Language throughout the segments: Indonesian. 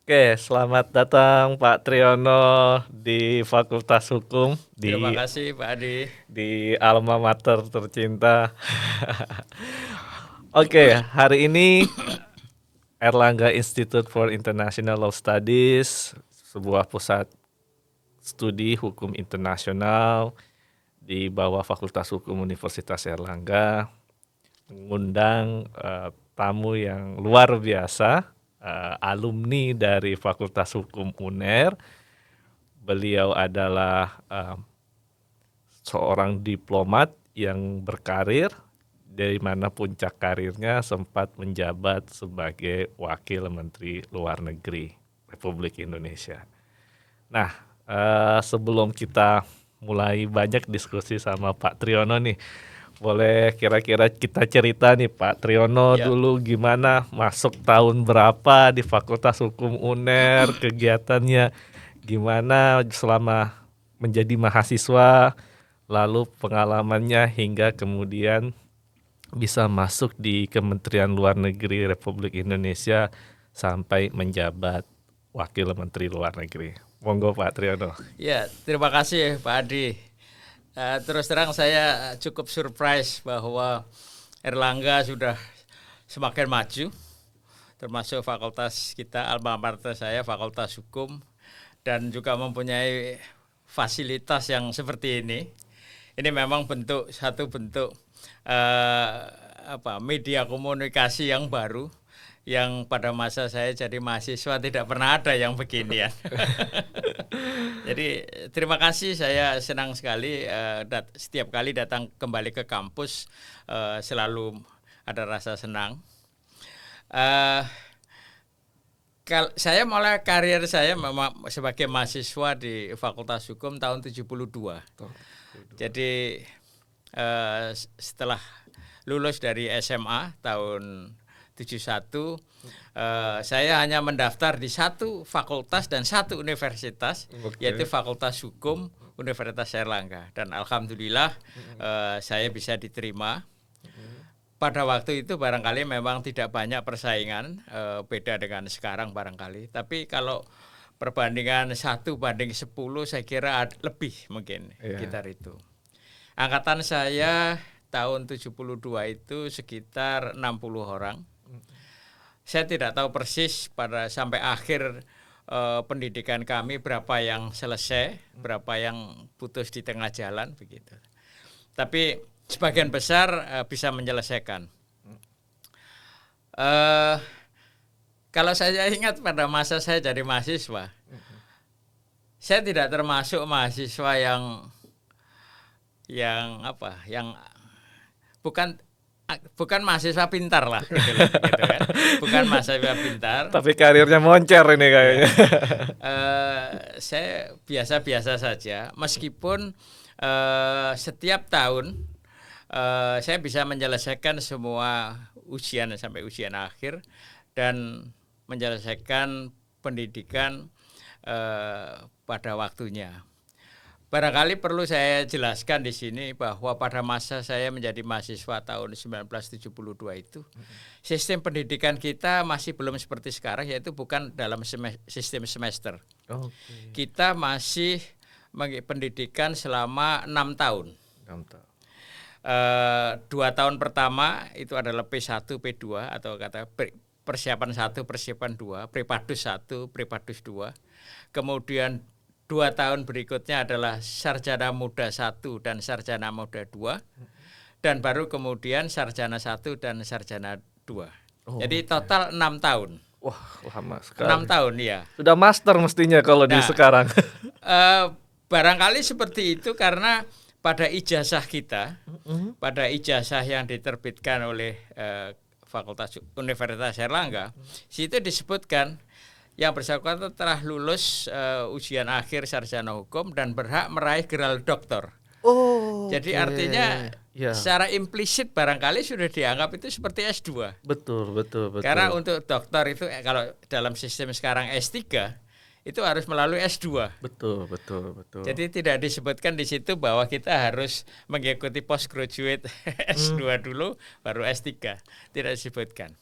Oke, selamat datang Pak Triyono di Fakultas Hukum Terima kasih Pak Adi. di alma mater tercinta. Oke, hari ini Erlangga Institute for International Law Studies, sebuah pusat studi hukum internasional di bawah Fakultas Hukum Universitas Erlangga, mengundang tamu yang luar biasa, alumni dari Fakultas Hukum UNER. Beliau adalah seorang diplomat yang berkarir, dari mana puncak karirnya sempat menjabat sebagai Wakil Menteri Luar Negeri Republik Indonesia. Nah, sebelum kita mulai banyak diskusi sama Pak Triyono nih, boleh kira-kira kita cerita nih Pak Triyono Ya, dulu gimana masuk tahun berapa di Fakultas Hukum UNER, kegiatannya gimana selama menjadi mahasiswa, lalu pengalamannya hingga kemudian bisa masuk di Kementerian Luar Negeri Republik Indonesia sampai menjabat Wakil Menteri Luar Negeri. Monggo Pak Triyono. ya, terima kasih Pak Adi. Terus terang saya cukup surprise bahwa Erlangga sudah semakin maju, termasuk fakultas kita, alma mater saya, Fakultas Hukum, dan juga mempunyai fasilitas yang seperti ini. Ini memang satu bentuk media komunikasi yang baru, yang pada masa saya jadi mahasiswa tidak pernah ada yang beginian. Jadi terima kasih, saya senang sekali setiap kali datang kembali ke kampus selalu ada rasa senang. Saya mulai karir saya sebagai mahasiswa di Fakultas Hukum tahun 72. Jadi setelah lulus dari SMA tahun 71, saya hanya mendaftar di satu fakultas dan satu universitas, yaitu Fakultas Hukum Universitas Erlangga. Dan alhamdulillah saya bisa diterima. Pada waktu itu barangkali memang tidak banyak persaingan, beda dengan sekarang barangkali. Tapi kalau perbandingan 1:10 saya kira lebih mungkin sekitar itu. Angkatan saya tahun 72 itu sekitar 60 orang. Saya tidak tahu persis sampai akhir pendidikan kami berapa yang selesai, berapa yang putus di tengah jalan begitu. Tapi sebagian besar bisa menyelesaikan. Kalau saya ingat pada masa saya jadi mahasiswa, saya tidak termasuk mahasiswa yang bukan mahasiswa pintar lah, gitu kan. Bukan mahasiswa pintar. Tapi karirnya moncer ini kayaknya. Saya biasa-biasa saja, meskipun setiap tahun saya bisa menyelesaikan semua ujian sampai ujian akhir dan menyelesaikan pendidikan pada waktunya. Barangkali perlu saya jelaskan di sini bahwa pada masa saya menjadi mahasiswa tahun 1972 itu, sistem pendidikan kita masih belum seperti sekarang, yaitu bukan dalam sistem semester. Kita masih pendidikan selama 6 tahun. 2 tahun pertama itu adalah P1, P2 atau kata persiapan 1, persiapan 2, Prepadus 1, Prepadus 2. Kemudian 2 tahun berikutnya adalah Sarjana Muda 1 dan Sarjana Muda 2. Dan baru kemudian Sarjana 1 dan Sarjana 2. Jadi total 6 tahun. Wah, lama sekali. 6 tahun ya. Sudah master mestinya kalau di sekarang. Barangkali seperti itu karena pada ijazah kita, pada ijazah yang diterbitkan oleh Fakultas Universitas Erlangga, situ disebutkan yang bersangkutan telah lulus ujian akhir sarjana hukum dan berhak meraih gelar doktor. Jadi artinya secara implisit barangkali sudah dianggap itu seperti S2. Betul. Karena untuk doktor itu kalau dalam sistem sekarang S3 itu harus melalui S2. Betul. Jadi tidak disebutkan di situ bahwa kita harus mengikuti postgraduate S2 dulu baru S3. Tidak disebutkan.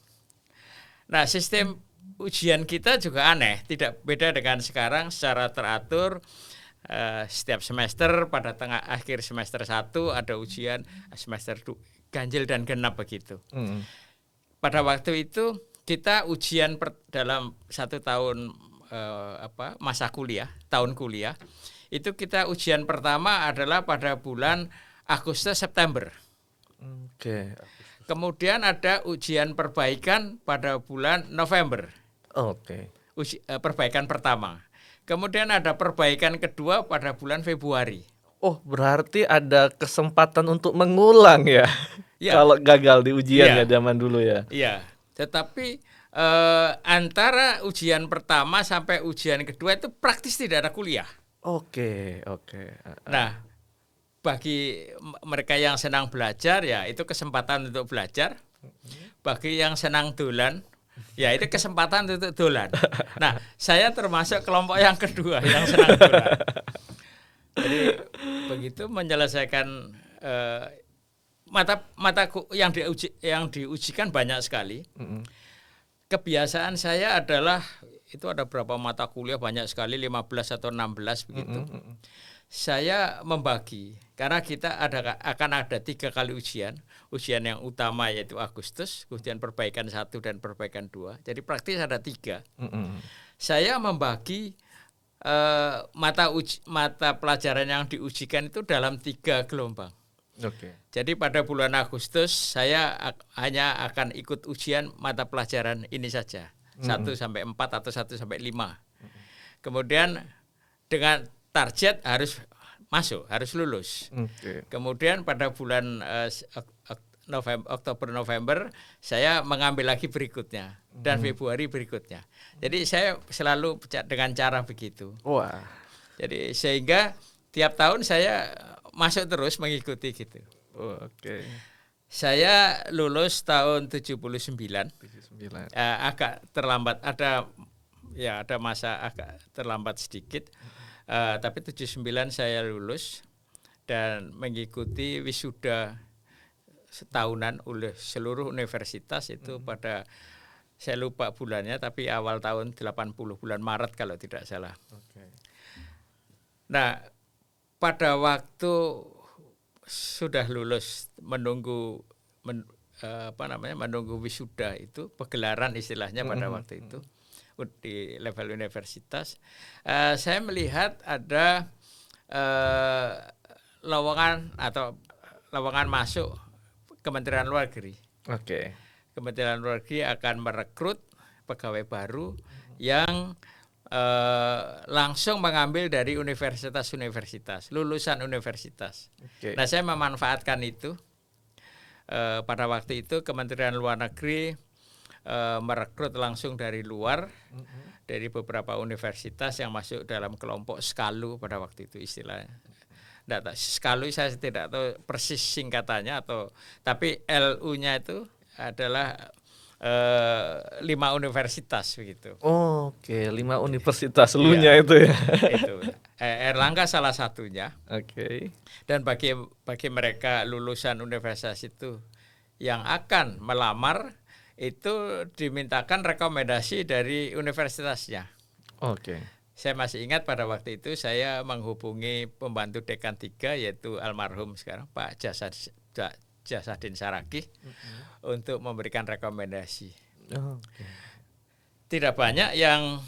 Nah, sistem ujian kita juga aneh, tidak beda dengan sekarang secara teratur. Setiap semester pada tengah akhir semester 1 ada ujian, semester 2 ganjil dan genap begitu. Pada waktu itu kita ujian dalam 1 tahun masa kuliah, tahun kuliah, itu kita ujian pertama adalah pada bulan Agustus September. Oke. Kemudian ada ujian perbaikan pada bulan November. Oke. Perbaikan pertama. Kemudian ada perbaikan kedua pada bulan Februari. Oh, berarti ada kesempatan untuk mengulang ya? Ya. Kalau gagal di ujian Ya. ya zaman dulu ya? Iya, tetapi antara ujian pertama sampai ujian kedua itu praktis tidak ada kuliah. Oke. Nah, bagi mereka yang senang belajar ya itu kesempatan untuk belajar. Bagi yang senang dolan, ya itu kesempatan untuk dolan. Nah, saya termasuk kelompok yang kedua yang senang dolan. Jadi begitu menyelesaikan mataku yang diujikan banyak sekali. Kebiasaan saya adalah itu ada berapa mata kuliah banyak sekali 15 atau 16 begitu. Saya membagi karena kita akan ada 3 kali ujian yang utama yaitu Agustus, kemudian perbaikan 1 dan perbaikan 2. Jadi praktis ada 3. Saya membagi mata pelajaran yang diujikan itu dalam 3 gelombang. Jadi pada bulan Agustus saya hanya akan ikut ujian mata pelajaran ini saja, 1 sampai 4 atau 1 sampai 5. Kemudian dengan target harus masuk, harus lulus. Kemudian pada bulan Oktober November saya mengambil lagi berikutnya dan Februari berikutnya. Jadi saya selalu dengan cara begitu. Wah. Jadi sehingga tiap tahun saya masuk terus mengikuti gitu. Oke. Saya lulus tahun 79. Agak terlambat, ada masa agak terlambat sedikit. Tapi 79 saya lulus dan mengikuti wisuda setahunan oleh seluruh universitas itu pada saya lupa bulannya tapi awal tahun 80 bulan Maret kalau tidak salah. Nah, pada waktu sudah lulus menunggu wisuda itu pegelaran istilahnya pada waktu itu di level universitas, saya melihat ada lowongan masuk Kementerian Luar Negeri. Kementerian Luar Negeri akan merekrut pegawai baru yang langsung mengambil dari universitas-universitas, lulusan universitas. Nah, saya memanfaatkan itu. Pada waktu itu Kementerian Luar Negeri merekrut langsung dari luar, dari beberapa universitas yang masuk dalam kelompok SKALU pada waktu itu istilahnya. SKALU saya tidak tahu persis singkatannya tapi LU-nya itu adalah 5 universitas begitu. 5 universitas LU-nya itu ya. Itu. Erlangga salah satunya. Dan bagi mereka lulusan universitas itu yang akan melamar itu dimintakan rekomendasi dari universitasnya. Saya masih ingat pada waktu itu saya menghubungi pembantu dekan 3 yaitu almarhum sekarang Pak Jasadin Saragih untuk memberikan rekomendasi. Tidak banyak yang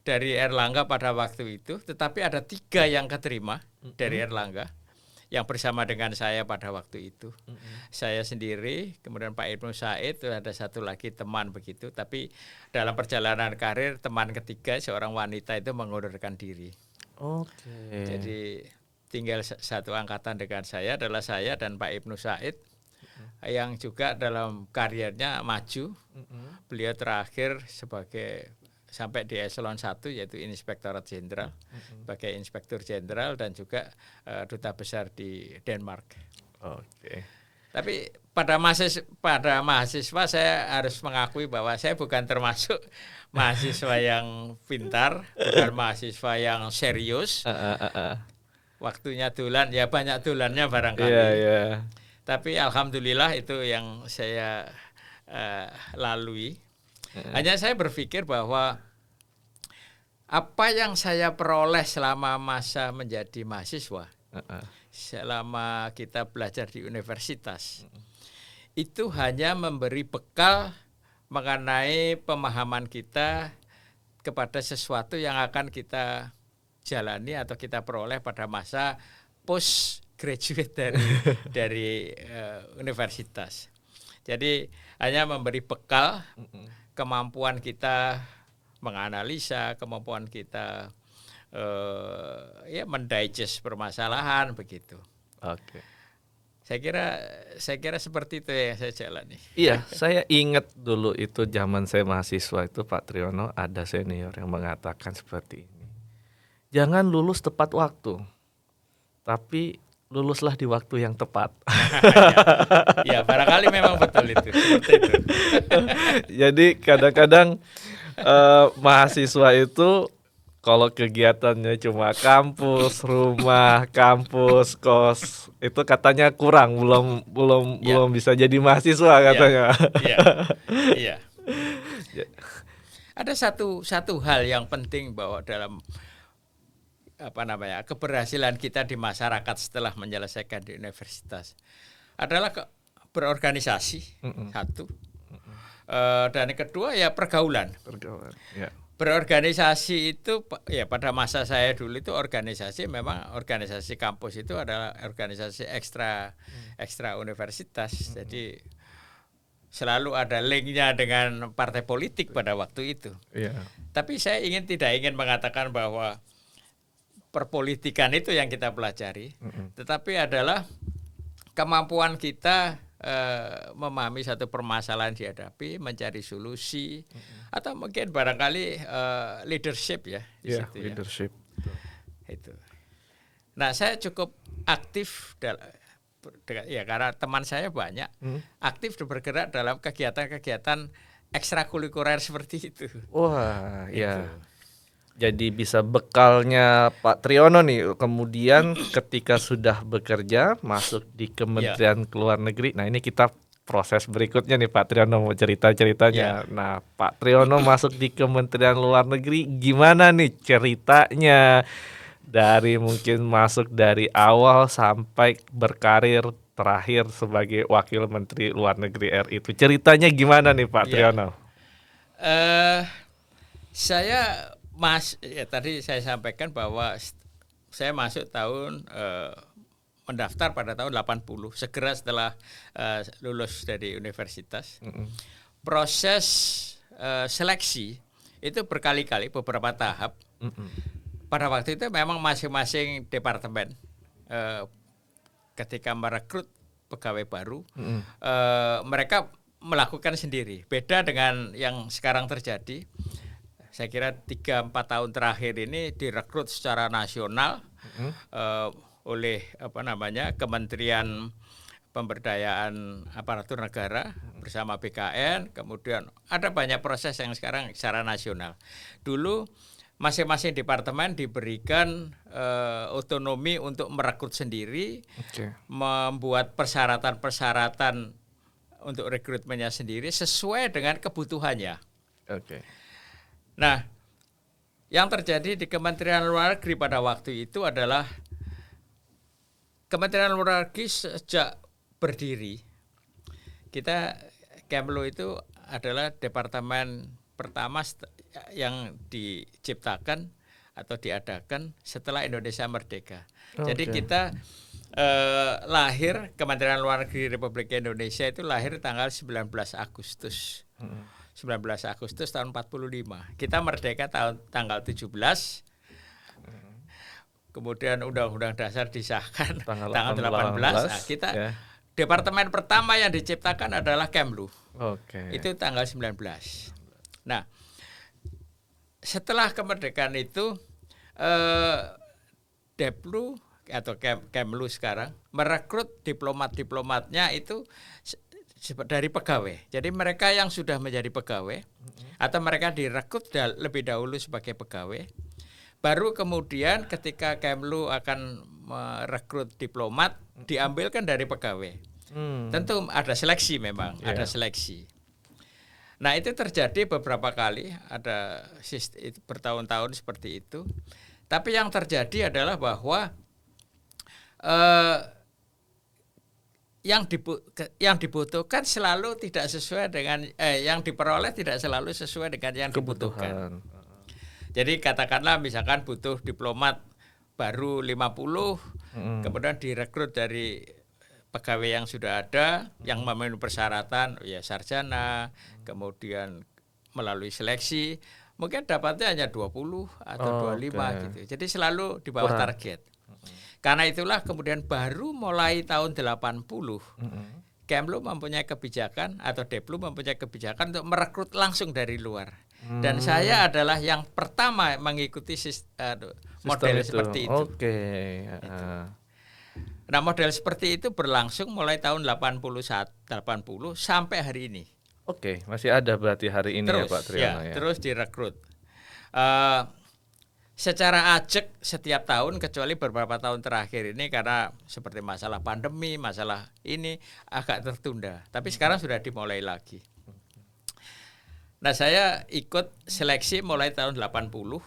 dari Erlangga pada waktu itu, tetapi ada 3 yang keterima dari Erlangga yang bersama dengan saya pada waktu itu. Saya sendiri, kemudian Pak Ibnu Said, ada satu lagi teman begitu. Tapi dalam perjalanan karir teman ketiga seorang wanita itu mengundurkan diri. Jadi tinggal satu angkatan dengan saya adalah saya dan Pak Ibnu Said yang juga dalam karirnya maju. Beliau terakhir sampai di eselon 1 yaitu Inspektorat Jenderal sebagai Inspektur Jenderal dan juga Duta Besar di Denmark. Tapi pada mahasiswa saya harus mengakui bahwa saya bukan termasuk mahasiswa yang pintar, bukan mahasiswa yang serius. Waktunya dolan, ya banyak dolannya barangkali. Tapi alhamdulillah itu yang saya lalui. Hanya saya berpikir bahwa apa yang saya peroleh selama masa menjadi mahasiswa, selama kita belajar di universitas, itu hanya memberi bekal mengenai pemahaman kita kepada sesuatu yang akan kita jalani atau kita peroleh pada masa post graduate dari universitas. Jadi hanya memberi bekal kemampuan kita menganalisa, kemampuan kita mendigest permasalahan begitu. Oke. Saya kira seperti itu yang saya jalani. Iya, saya ingat dulu itu zaman saya mahasiswa itu Pak Triyono ada senior yang mengatakan seperti ini. Jangan lulus tepat waktu, tapi luluslah di waktu yang tepat. Ya, barangkali memang betul itu. Seperti itu. Jadi kadang-kadang mahasiswa itu kalau kegiatannya cuma kampus, rumah, kampus, kos, itu katanya kurang, belum bisa jadi mahasiswa katanya. Iya. Ada satu hal yang penting bahwa dalam keberhasilan kita di masyarakat setelah menyelesaikan di universitas adalah berorganisasi, satu, dan yang kedua ya pergaulan. Ya. Berorganisasi itu ya pada masa saya dulu itu memang organisasi kampus itu adalah organisasi ekstra universitas. Jadi selalu ada linknya dengan partai politik pada waktu itu. Yeah. Tapi saya tidak ingin mengatakan bahwa perpolitikan itu yang kita pelajari, tetapi adalah kemampuan kita memahami satu permasalahan dihadapi, mencari solusi, atau mungkin barangkali leadership ya di situ leadership. Ya. Itu. Nah, saya cukup aktif karena teman saya banyak aktif bergerak dalam kegiatan-kegiatan ekstrakurikuler seperti itu. Wah, ya. Jadi bisa bekalnya Pak Triyono nih kemudian ketika sudah bekerja masuk di Kementerian Luar Negeri. Nah, ini kita proses berikutnya nih Pak Triyono mau cerita-ceritanya. Nah, Pak Triyono masuk di Kementerian Luar Negeri gimana nih ceritanya dari mungkin masuk dari awal sampai berkarir terakhir sebagai Wakil Menteri Luar Negeri RI itu ceritanya gimana nih Pak Triyono? Tadi saya sampaikan bahwa saya masuk mendaftar pada tahun 80, segera setelah lulus dari universitas. Proses seleksi itu berkali-kali, beberapa tahap. Pada waktu itu memang masing-masing departemen ketika merekrut pegawai baru, mereka melakukan sendiri. Beda dengan yang sekarang terjadi. Saya kira 3-4 tahun terakhir ini direkrut secara nasional oleh Kementerian Pemberdayaan Aparatur Negara bersama BKN. Kemudian ada banyak proses yang sekarang secara nasional. Dulu masing-masing departemen diberikan otonomi untuk merekrut sendiri, membuat persyaratan-persyaratan untuk rekrutmennya sendiri sesuai dengan kebutuhannya. Nah, yang terjadi di Kementerian Luar Negeri pada waktu itu adalah Kementerian Luar Negeri sejak berdiri, Kemlu itu adalah departemen pertama yang diciptakan atau diadakan setelah Indonesia merdeka. Jadi kita lahir, Kementerian Luar Negeri Republik Indonesia itu lahir tanggal 19 Agustus. 19 Agustus tahun 45. Kita merdeka tanggal 17. Kemudian Undang-Undang Dasar disahkan tanggal 18. Nah, kita departemen pertama yang diciptakan adalah Kemlu. Itu tanggal 19. Nah, setelah kemerdekaan itu Deplu atau Kemlu sekarang merekrut diplomat-diplomatnya itu dari pegawai. Jadi mereka yang sudah menjadi pegawai atau mereka direkrut lebih dahulu sebagai pegawai, baru kemudian ketika Kemlu akan merekrut diplomat diambilkan dari pegawai. Tentu ada seleksi memang, ada seleksi. Nah itu terjadi beberapa kali, ada bertahun-tahun seperti itu. Tapi yang terjadi adalah bahwa eh, yang dibutuhkan selalu tidak sesuai dengan yang diperoleh tidak selalu sesuai dengan yang dibutuhkan. Jadi katakanlah misalkan butuh diplomat baru 50, kemudian direkrut dari pegawai yang sudah ada yang memenuhi persyaratan, ya sarjana, kemudian melalui seleksi, mungkin dapatnya hanya 20 atau 25 gitu. Jadi selalu di bawah target. Karena itulah kemudian baru mulai tahun 80 Kemlu mempunyai kebijakan atau Deplu mempunyai kebijakan untuk merekrut langsung dari luar. Dan saya adalah yang pertama mengikuti model seperti itu. Nah, model seperti itu berlangsung mulai tahun 80 sampai hari ini. Masih ada berarti hari ini terus, ya Pak Triyono ya. Terus direkrut. Secara ajak setiap tahun kecuali beberapa tahun terakhir ini karena seperti masalah pandemi, masalah ini agak tertunda. Tapi sekarang sudah dimulai lagi. Nah, saya ikut seleksi mulai tahun 80.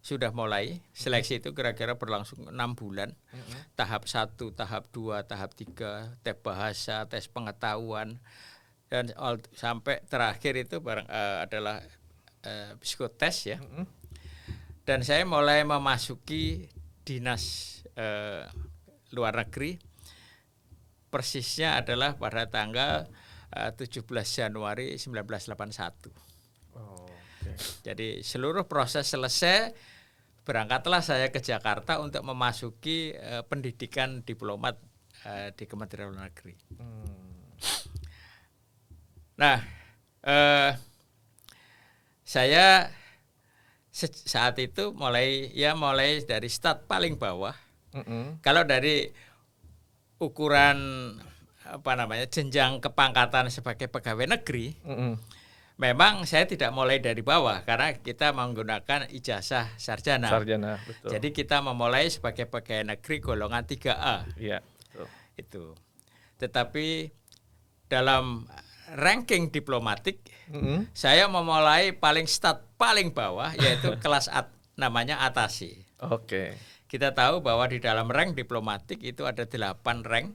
Sudah mulai. Seleksi itu kira-kira berlangsung 6 bulan. Tahap 1, tahap 2, tahap 3, tes bahasa, tes pengetahuan, dan sampai terakhir itu adalah psikotes ya. Dan saya mulai memasuki dinas luar negeri. Persisnya adalah pada tanggal 17 Januari 1981. Jadi seluruh proses selesai, berangkatlah saya ke Jakarta untuk memasuki pendidikan diplomat di Kementerian Luar Negeri. Nah, saya saat itu mulai dari start paling bawah. Kalau dari ukuran jenjang kepangkatan sebagai pegawai negeri, memang saya tidak mulai dari bawah karena kita menggunakan ijazah sarjana. Betul. Jadi kita memulai sebagai pegawai negeri golongan 3A. Iya, betul. Itu. Tetapi dalam ranking diplomatik, saya memulai paling bawah, yaitu kelas namanya atase. Kita tahu bahwa di dalam rank diplomatik itu ada 8 rank.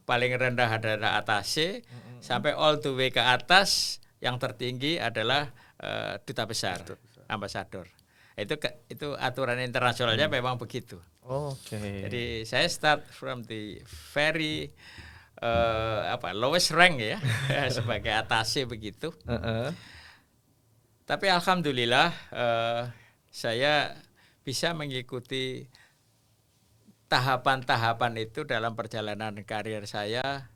Paling rendah adalah atase, sampai all the way ke atas yang tertinggi adalah duta besar, ambasador. Itu aturan internasionalnya memang begitu. Jadi saya start from the very lowest rank ya sebagai atase begitu. Tapi alhamdulillah saya bisa mengikuti tahapan-tahapan itu dalam perjalanan karir saya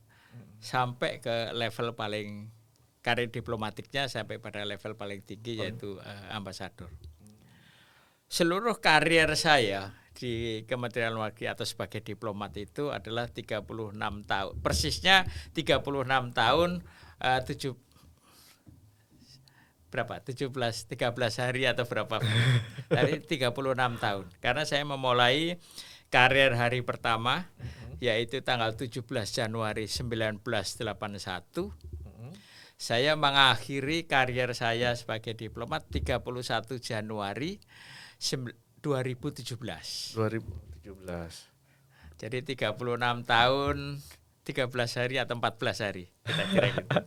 sampai ke level paling, karir diplomatiknya sampai pada level paling tinggi yaitu ambasador. Seluruh karir saya di Kementerian Luar Negeri atau sebagai diplomat itu adalah 36 tahun. Persisnya 36 tahun 13 hari atau berapa? Dari 36 tahun. Karena saya memulai karir hari pertama yaitu tanggal 17 Januari 1981. Saya mengakhiri karir saya sebagai diplomat 31 Januari 2017. Jadi 36 tahun, 13 hari atau 14 hari. Kira-kira gitu.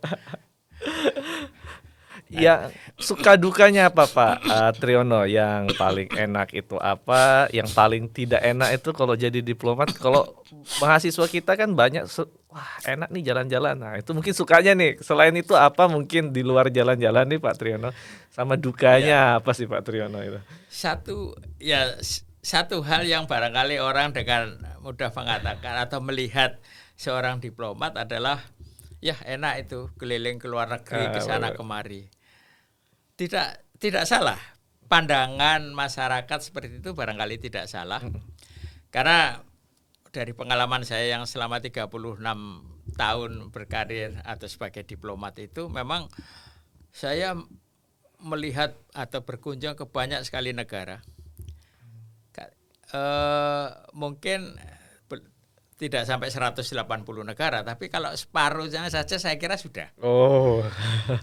Ya, suka dukanya apa Pak Triyono? Yang paling enak itu apa? Yang paling tidak enak itu kalau jadi diplomat? Kalau mahasiswa kita kan banyak, wah enak nih jalan-jalan. Nah itu mungkin sukanya nih. Selain itu apa mungkin di luar jalan-jalan nih Pak Triyono? Sama dukanya apa sih Pak Triyono itu? Satu hal yang barangkali orang dengan mudah mengatakan atau melihat seorang diplomat adalah ya enak itu keliling ke luar negeri, ke sana kemari. Tidak salah. Pandangan masyarakat seperti itu barangkali tidak salah. Karena dari pengalaman saya yang selama 36 tahun berkarir atau sebagai diplomat itu memang saya melihat atau berkunjung ke banyak sekali negara. Mungkin tidak sampai 180 negara, tapi kalau separuhnya saja saya kira sudah. Oh.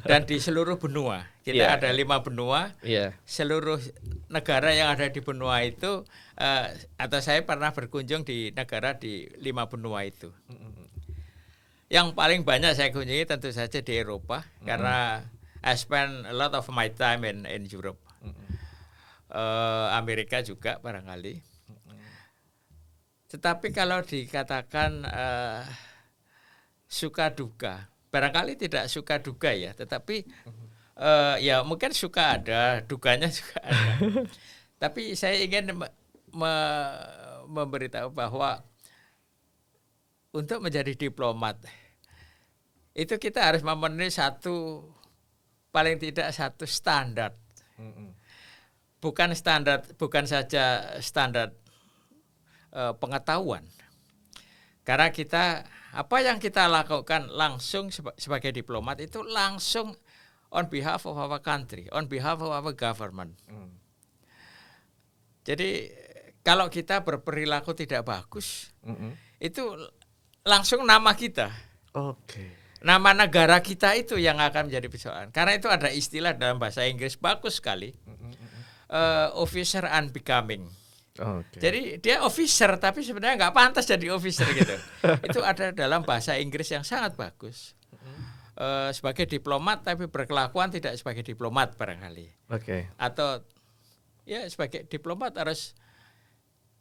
Dan di seluruh benua, kita Iya, ada iya. 5 benua, Iya. seluruh negara yang ada di benua itu, atau saya pernah berkunjung di negara di 5 benua itu. Yang paling banyak saya kunjungi tentu saja di Eropa, karena I spend a lot of my time in Europe. Amerika juga barangkali. Tetapi kalau dikatakan suka duka, barangkali tidak suka duka ya, tetapi ya mungkin suka ada, dukanya juga ada. Tapi saya ingin memberitahu bahwa untuk menjadi diplomat itu kita harus memenuhi paling tidak satu standar. Bukan saja standar pengetahuan. Karena apa yang kita lakukan langsung sebagai diplomat itu langsung on behalf of our country, on behalf of our government. Jadi kalau kita berperilaku tidak bagus, itu langsung nama kita. Nama negara kita itu yang akan menjadi persoalan. Karena itu ada istilah dalam bahasa Inggris bagus sekali, officer unbecoming. Jadi dia officer tapi sebenarnya nggak pantas jadi officer gitu. Itu ada dalam bahasa Inggris yang sangat bagus. Sebagai diplomat tapi berkelakuan tidak sebagai diplomat barangkali. Atau ya sebagai diplomat harus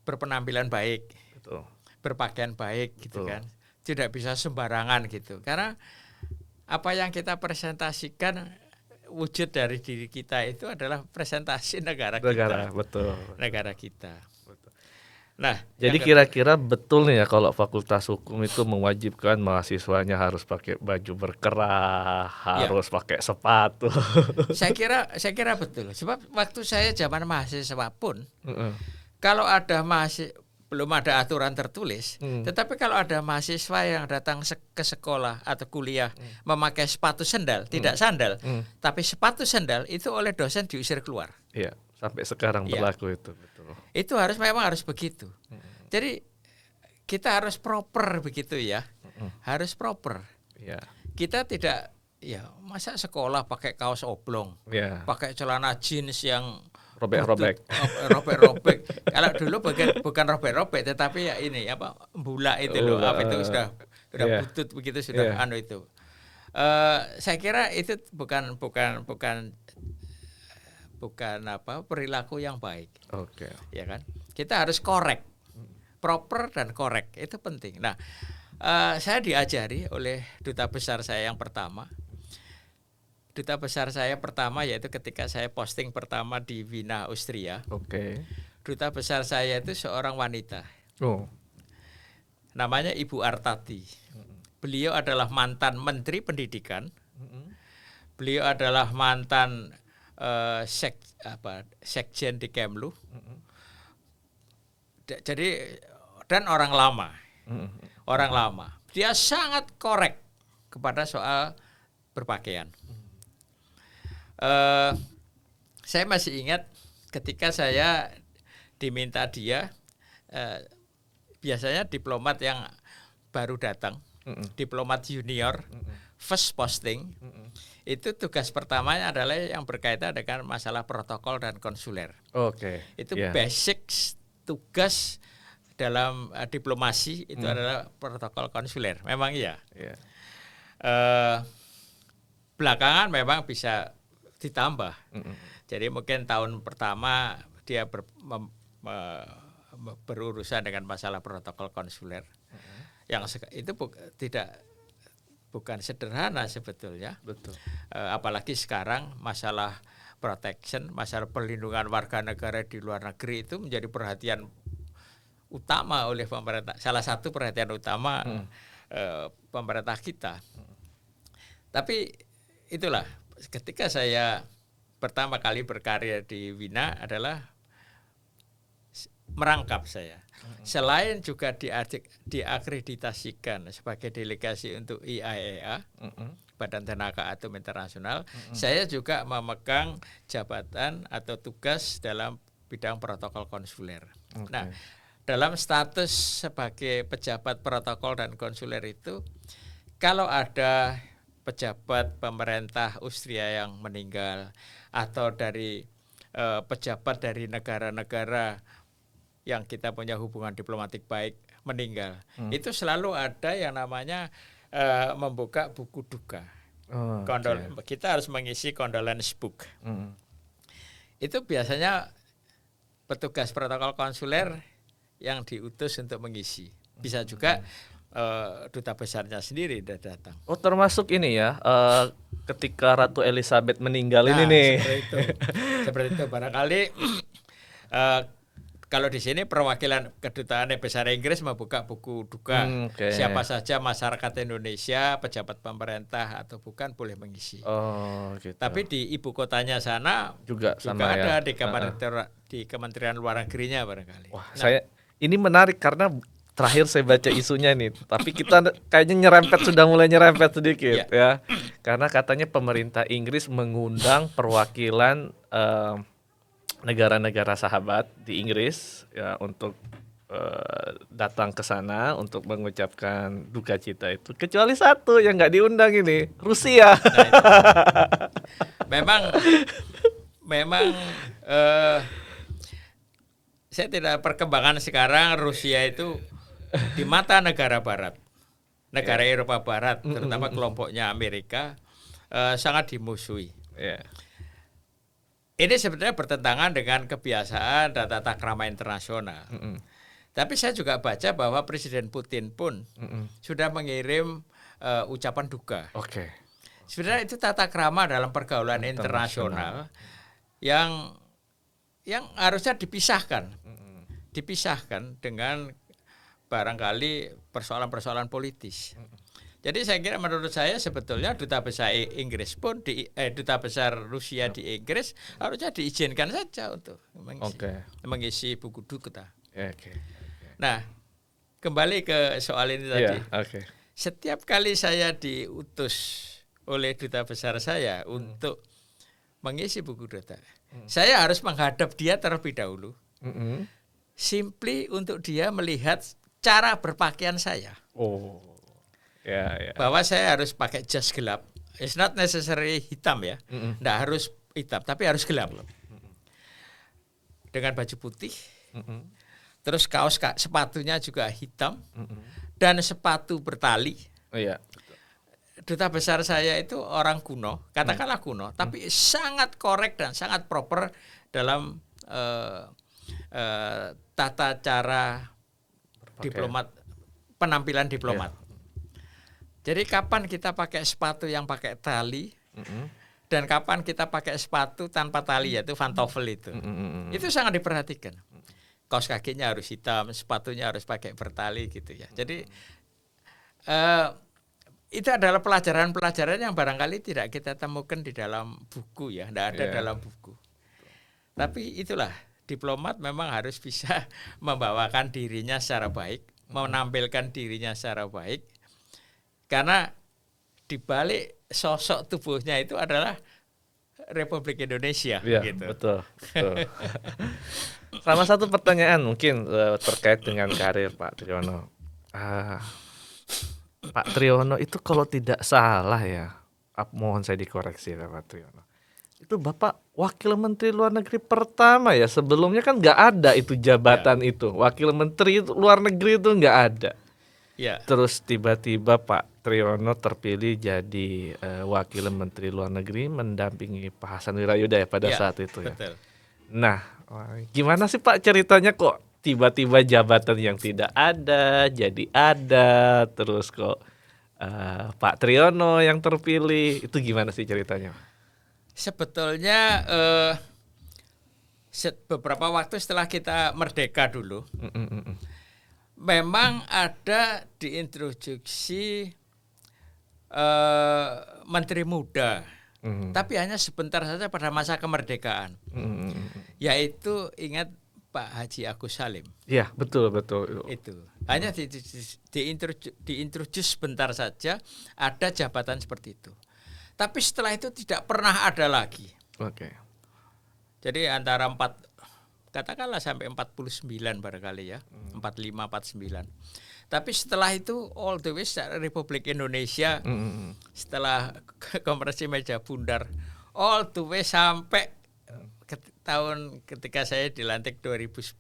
berpenampilan baik, berpakaian baik gitu kan. Tidak bisa sembarangan gitu. Karena apa yang kita presentasikan wujud dari diri kita itu adalah presentasi negara kita. Negara kita. Nah, jadi kira-kira betul nih ya kalau Fakultas Hukum itu mewajibkan mahasiswanya harus pakai baju berkerah, harus pakai sepatu. Saya kira betul. Sebab waktu saya zaman mahasiswa pun kalau ada belum ada aturan tertulis, tetapi kalau ada mahasiswa yang datang ke sekolah atau kuliah memakai sepatu sandal, tidak sandal, tapi sepatu sandal, itu oleh dosen diusir keluar. Iya, sampai sekarang berlaku itu, betul. Itu memang harus begitu. Jadi kita harus proper begitu ya, harus proper. Kita tidak, masa sekolah pakai kaos oblong, pakai celana jeans yang robek-robek. Kalau dulu bukan robek-robek, tetapi ya ini bula itu loh, itu sudah butut begitu sudah itu. Saya kira itu bukan perilaku yang baik. Ya kan? Kita harus correct, proper dan correct itu penting. Nah, saya diajari oleh duta besar saya yang pertama. Duta besar saya pertama yaitu ketika saya posting pertama di Wina, Austria. Duta besar saya itu seorang wanita. Namanya Ibu Artati. Beliau adalah mantan Menteri Pendidikan. Beliau adalah mantan sekjen di Kemlu. Jadi dan orang lama. Orang lama. Dia sangat korek kepada soal berpakaian. Saya masih ingat ketika saya diminta dia, biasanya diplomat yang baru datang, diplomat junior, first posting, itu tugas pertamanya adalah yang berkaitan dengan masalah protokol dan konsuler. Itu basic tugas dalam diplomasi itu adalah protokol konsuler. Memang iya. Belakangan memang bisa ditambah. Jadi mungkin tahun pertama dia berurusan dengan masalah protokol konsuler. Yang itu bukan sederhana sebetulnya. Apalagi sekarang masalah protection, masalah perlindungan warga negara di luar negeri itu menjadi perhatian utama oleh pemerintah. Salah satu perhatian utama pemerintah kita. Tapi itulah ketika saya pertama kali berkarya di Wina adalah merangkap saya. Selain juga diakreditasikan sebagai delegasi untuk IAEA, Badan Tenaga Atom Internasional, saya juga memegang jabatan atau tugas dalam bidang protokol konsuler. Nah, dalam status sebagai pejabat protokol dan konsuler itu, kalau ada pejabat pemerintah Austria yang meninggal atau dari pejabat dari negara-negara yang kita punya hubungan diplomatik baik meninggal, itu selalu ada yang namanya membuka buku duka. Kita harus mengisi condolence book. Itu biasanya petugas protokol konsuler yang diutus untuk mengisi. Bisa juga duta besarnya sendiri udah datang. Oh, termasuk ini ya, ketika Ratu Elizabeth meninggal ini nih. Seperti itu barangkali kalau di sini perwakilan kedutaan besar Inggris membuka buku duka. Siapa saja masyarakat Indonesia, pejabat pemerintah atau bukan boleh mengisi. Oh, gitu. Tapi di ibu kotanya sana juga sama ada ya. di Kementerian Luar Negerinya barangkali. Wah, ini menarik karena terakhir saya baca isunya nih, tapi kita kayaknya sudah mulai nyerempet sedikit ya. Karena katanya pemerintah Inggris mengundang perwakilan negara-negara sahabat di Inggris ya untuk datang ke sana untuk mengucapkan duka cita itu. Kecuali satu yang nggak diundang ini, Rusia. Memang saya tidak perkembangan sekarang Rusia itu di mata negara Barat, negara Eropa Barat, terutama kelompoknya Amerika sangat dimusuhi. Ini sebenarnya bertentangan dengan kebiasaan dan tata krama internasional. Tapi saya juga baca bahwa Presiden Putin pun sudah mengirim ucapan duka. Sebenarnya itu tata krama dalam pergaulan internasional yang harusnya dipisahkan dengan barangkali persoalan-persoalan politis. Jadi saya kira menurut saya sebetulnya duta besar Inggris pun duta besar Rusia di Inggris harusnya diizinkan saja untuk mengisi buku duka. Nah, kembali ke soal ini tadi. Setiap kali saya diutus oleh duta besar saya untuk mengisi buku duka, saya harus menghadap dia terlebih dahulu. Simply untuk dia melihat cara berpakaian saya. Bahwa saya harus pakai jas gelap. It's not necessary hitam ya. Nggak harus hitam, tapi harus gelap. Dengan baju putih. Terus sepatunya juga hitam. Dan sepatu bertali. Duta besar saya itu orang kuno, katakanlah kuno, tapi sangat korek dan sangat proper dalam tata cara diplomat, penampilan diplomat. Jadi kapan kita pakai sepatu yang pakai tali dan kapan kita pakai sepatu tanpa tali, yaitu pantofel itu. Itu sangat diperhatikan. Kaos kakinya harus hitam, sepatunya harus pakai bertali gitu ya. Jadi itu adalah pelajaran-pelajaran yang barangkali tidak kita temukan di dalam buku ya, tidak ada dalam buku. Tapi itulah, diplomat memang harus bisa membawakan dirinya secara baik, menampilkan dirinya secara baik. Karena di balik sosok tubuhnya itu adalah Republik Indonesia. Gitu. Betul. Sama satu pertanyaan mungkin terkait dengan karir Pak Triyono. Pak Triyono itu kalau tidak salah ya, mohon saya dikoreksi Pak Triyono. Itu Bapak Wakil Menteri Luar Negeri pertama ya, sebelumnya kan nggak ada itu jabatan itu. Wakil Menteri Luar Negeri itu nggak ada. Terus tiba-tiba Pak Triyono terpilih jadi Wakil Menteri Luar Negeri mendampingi Pak Hasan Wirayuda ya pada saat itu ya. Betul. Nah, gimana sih Pak ceritanya kok tiba-tiba jabatan yang tidak ada jadi ada, terus kok Pak Triyono yang terpilih, itu gimana sih ceritanya? Sebetulnya beberapa waktu setelah kita merdeka dulu, memang ada diintroduksi menteri muda, tapi hanya sebentar saja pada masa kemerdekaan, yaitu ingat Pak Haji Agus Salim. Iya, betul. Itu hanya diintroduce sebentar saja, ada jabatan seperti itu. Tapi setelah itu tidak pernah ada lagi. Oke. Jadi antara katakanlah sampai 49 barangkali ya, 45 49. Tapi setelah itu all the way Republik Indonesia setelah konferensi meja bundar all the way sampai tahun ketika saya dilantik 2011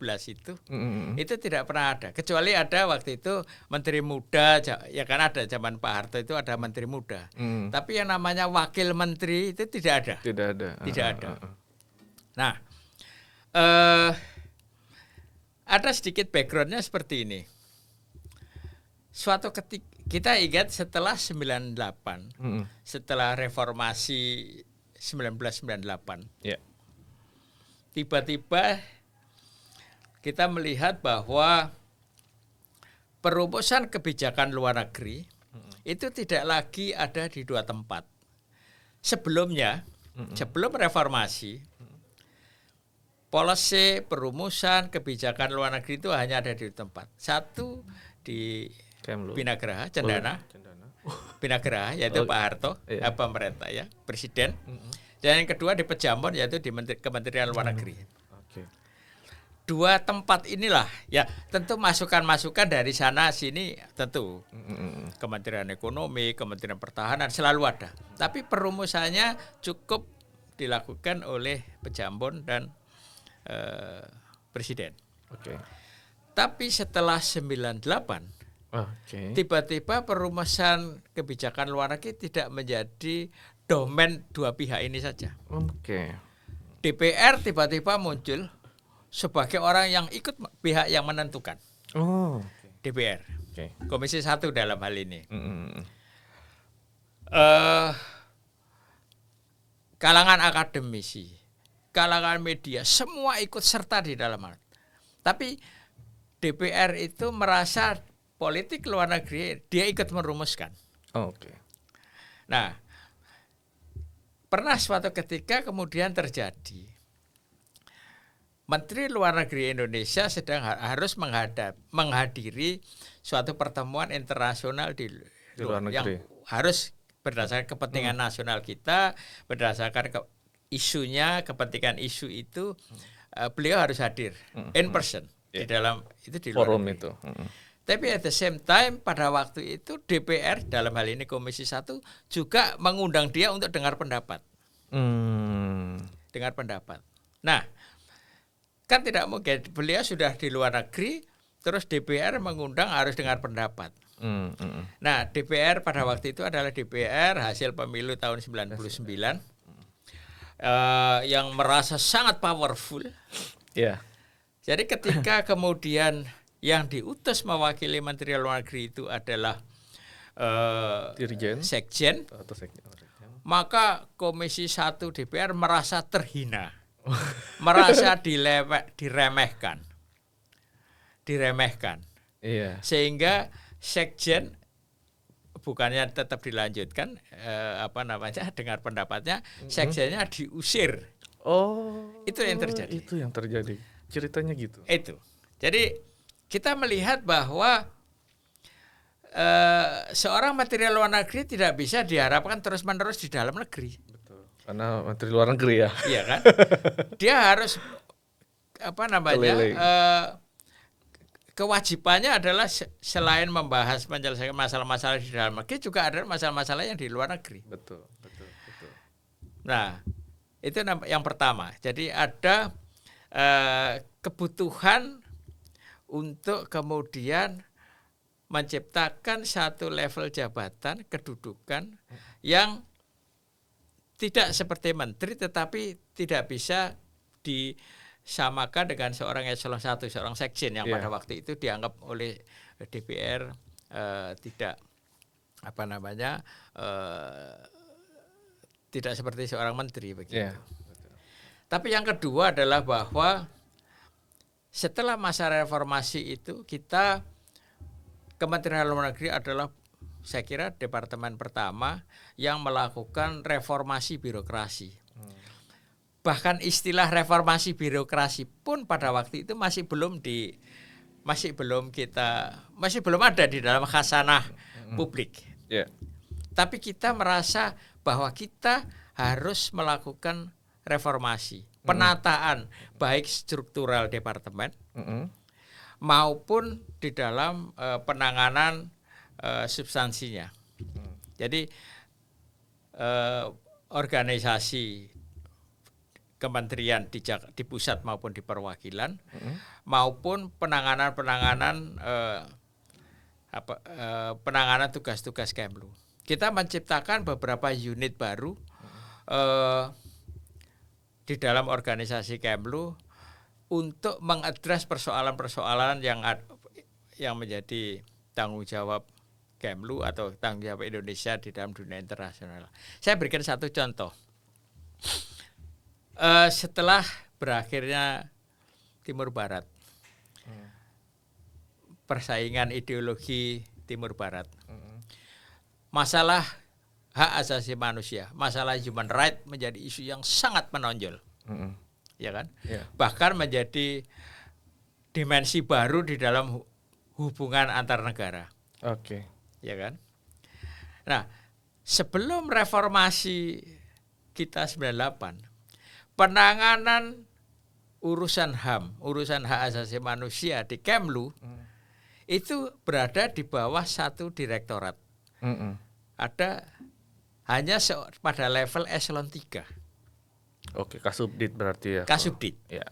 itu tidak pernah ada, kecuali ada waktu itu menteri muda ya, kan ada zaman Pak Harto itu ada menteri muda. Tapi yang namanya wakil menteri itu tidak ada. Nah, ada sedikit backgroundnya seperti ini. Suatu ketika kita ingat setelah 98, setelah reformasi 1998, tiba-tiba kita melihat bahwa perumusan kebijakan luar negeri itu tidak lagi ada di dua tempat. Sebelumnya, sebelum reformasi, policy perumusan kebijakan luar negeri itu hanya ada di dua tempat. Satu di Binagraha, Cendana, Binagraha yaitu Pak Harto, pemerintah ya, presiden. Dan yang kedua di Pejambon yaitu di Kementerian Luar Negeri. Dua tempat inilah ya tentu masukan-masukan dari sana sini tentu. Kementerian Ekonomi, Kementerian Pertahanan selalu ada. Tapi perumusannya cukup dilakukan oleh Pejambon dan presiden. Tapi setelah 98 tiba-tiba perumusan kebijakan luar negeri tidak menjadi domain dua pihak ini saja. DPR tiba-tiba muncul sebagai orang yang ikut pihak yang menentukan. DPR, Komisi 1 dalam hal ini. Kalangan akademisi, kalangan media, semua ikut serta di dalam hal. Tapi DPR itu merasa politik luar negeri dia ikut merumuskan. Nah, pernah suatu ketika kemudian terjadi Menteri Luar Negeri Indonesia sedang harus menghadiri suatu pertemuan internasional di luar negeri yang harus berdasarkan kepentingan nasional kita, berdasarkan isunya, kepentingan isu itu beliau harus hadir in person di dalam itu di luar forum negeri. Itu. Tapi at the same time pada waktu itu DPR dalam hal ini Komisi 1 juga mengundang dia untuk dengar pendapat. Dengar pendapat. Nah, kan tidak mungkin beliau sudah di luar negeri terus DPR mengundang harus dengar pendapat. Nah, DPR pada waktu itu adalah DPR hasil pemilu tahun 99 yang merasa sangat powerful. Jadi ketika kemudian yang diutus mewakili Menteri Luar Negeri itu adalah Dirjen, Sekjen, maka Komisi 1 DPR merasa terhina, merasa diremehkan, sehingga Sekjen bukannya tetap dilanjutkan dengar pendapatnya, Sekjennya diusir. Itu yang terjadi. Ceritanya gitu. Itu. Jadi kita melihat bahwa seorang Menteri Luar Negeri tidak bisa diharapkan terus-menerus di dalam negeri. Betul. Karena Menteri Luar Negeri ya. Iya kan? Dia harus kewajibannya adalah selain membahas menyelesaikan masalah-masalah di dalam negeri juga ada masalah-masalah yang di luar negeri. Betul. Nah, itu yang pertama. Jadi ada kebutuhan untuk kemudian menciptakan satu level jabatan, kedudukan yang tidak seperti menteri tetapi tidak bisa disamakan dengan seorang eselon 1, seorang sekjen yang pada waktu itu dianggap oleh DPR tidak tidak seperti seorang menteri begitu. Tapi yang kedua adalah bahwa setelah masa reformasi itu Kementerian Luar Negeri adalah saya kira departemen pertama yang melakukan reformasi birokrasi. Bahkan istilah reformasi birokrasi pun pada waktu itu masih belum ada di dalam khasanah publik. Tapi kita merasa bahwa kita harus melakukan reformasi, penataan baik struktural departemen maupun di dalam penanganan substansinya. Jadi organisasi kementerian di pusat maupun di perwakilan maupun penanganan tugas-tugas Kemlu. Kita menciptakan beberapa unit baru di dalam organisasi Kemlu untuk mengadres persoalan-persoalan yang menjadi tanggung jawab Kemlu atau tanggung jawab Indonesia di dalam dunia internasional. Saya berikan satu contoh. Setelah berakhirnya Timur Barat, persaingan ideologi Timur Barat, masalah hak asasi manusia, masalah human right menjadi isu yang sangat menonjol, ya kan? Yeah. Bahkan menjadi dimensi baru di dalam hubungan antar negara. Oke. Ya kan? Nah, sebelum reformasi kita 98, penanganan urusan HAM, urusan hak asasi manusia di Kemlu itu berada di bawah satu direktorat. Ada hanya pada level eselon 3. Oke, Kasubdit berarti ya. Kasubdit. Ya.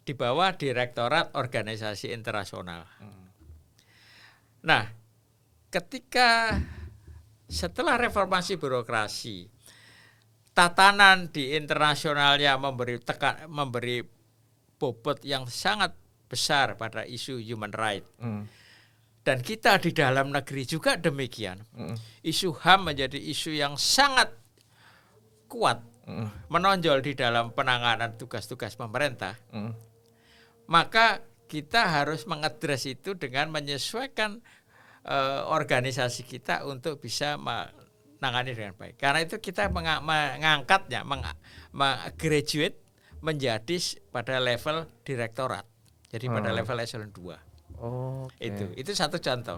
Di bawah Direktorat Organisasi Internasional. Nah, ketika setelah reformasi birokrasi, tatanan di internasionalnya memberi bobot yang sangat besar pada isu human right. Dan kita di dalam negeri juga demikian. Isu HAM menjadi isu yang sangat kuat, menonjol di dalam penanganan tugas-tugas pemerintah. Maka kita harus mengadres itu dengan menyesuaikan organisasi kita untuk bisa menangani dengan baik. Karena itu kita mengangkatnya, graduate menjadi pada level direktorat. Jadi pada level eselon 2. Itu satu contoh.